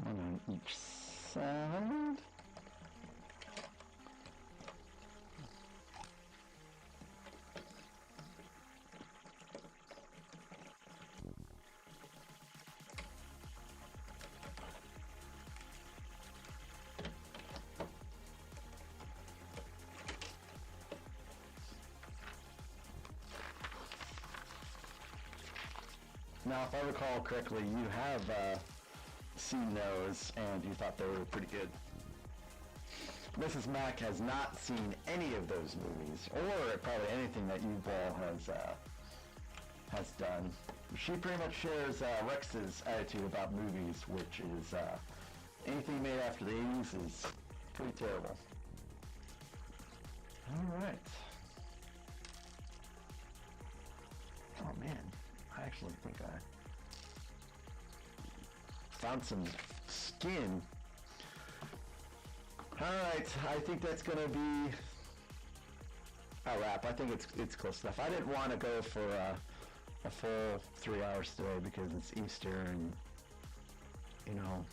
One on each side. Now, if I recall correctly, you have seen those, and you thought they were pretty good. Mrs. Mack has not seen any of those movies, or probably anything that Yuval has done. She pretty much shares Rex's attitude about movies, which is anything made after the 80s is pretty terrible. All right. Oh man, I actually think I found some skin. Alright, I think that's gonna be a wrap. I think it's close enough. I didn't want to go for a full 3 hours today because it's Easter and, you know,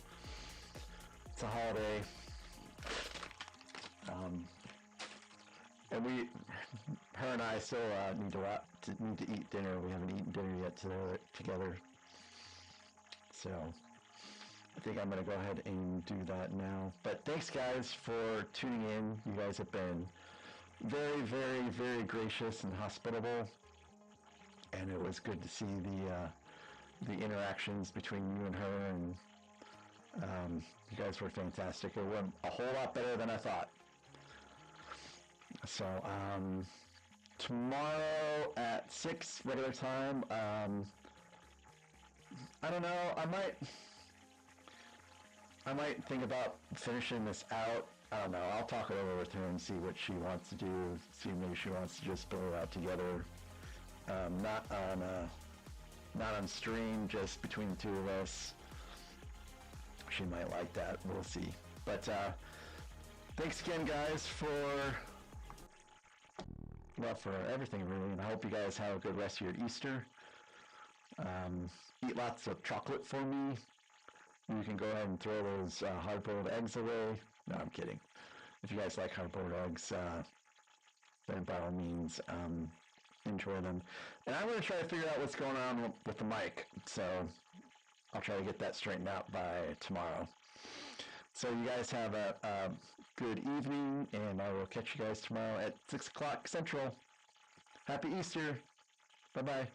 it's a holiday. And her and I still need to eat dinner. We haven't eaten dinner yet together. So I think I'm going to go ahead and do that now. But thanks, guys, for tuning in. You guys have been very, very, very gracious and hospitable. And it was good to see the interactions between you and her. And you guys were fantastic. It went a whole lot better than I thought. So, tomorrow at 6 regular time, I don't know, I might think about finishing this out. I don't know, I'll talk it over with her and see what she wants to do, see maybe she wants to just build it out together. Not on stream, just between the two of us. She might like that, we'll see. But, thanks again, guys, for everything, really, and I hope you guys have a good rest of your Easter. Eat lots of chocolate for me. You can go ahead and throw those hard-boiled eggs away. No, I'm kidding. If you guys like hard-boiled eggs, then by all means, enjoy them. And I'm going to try to figure out what's going on with the mic, so I'll try to get that straightened out by tomorrow. So you guys have a good evening, and I will catch you guys tomorrow at 6 o'clock Central. Happy Easter. Bye-bye.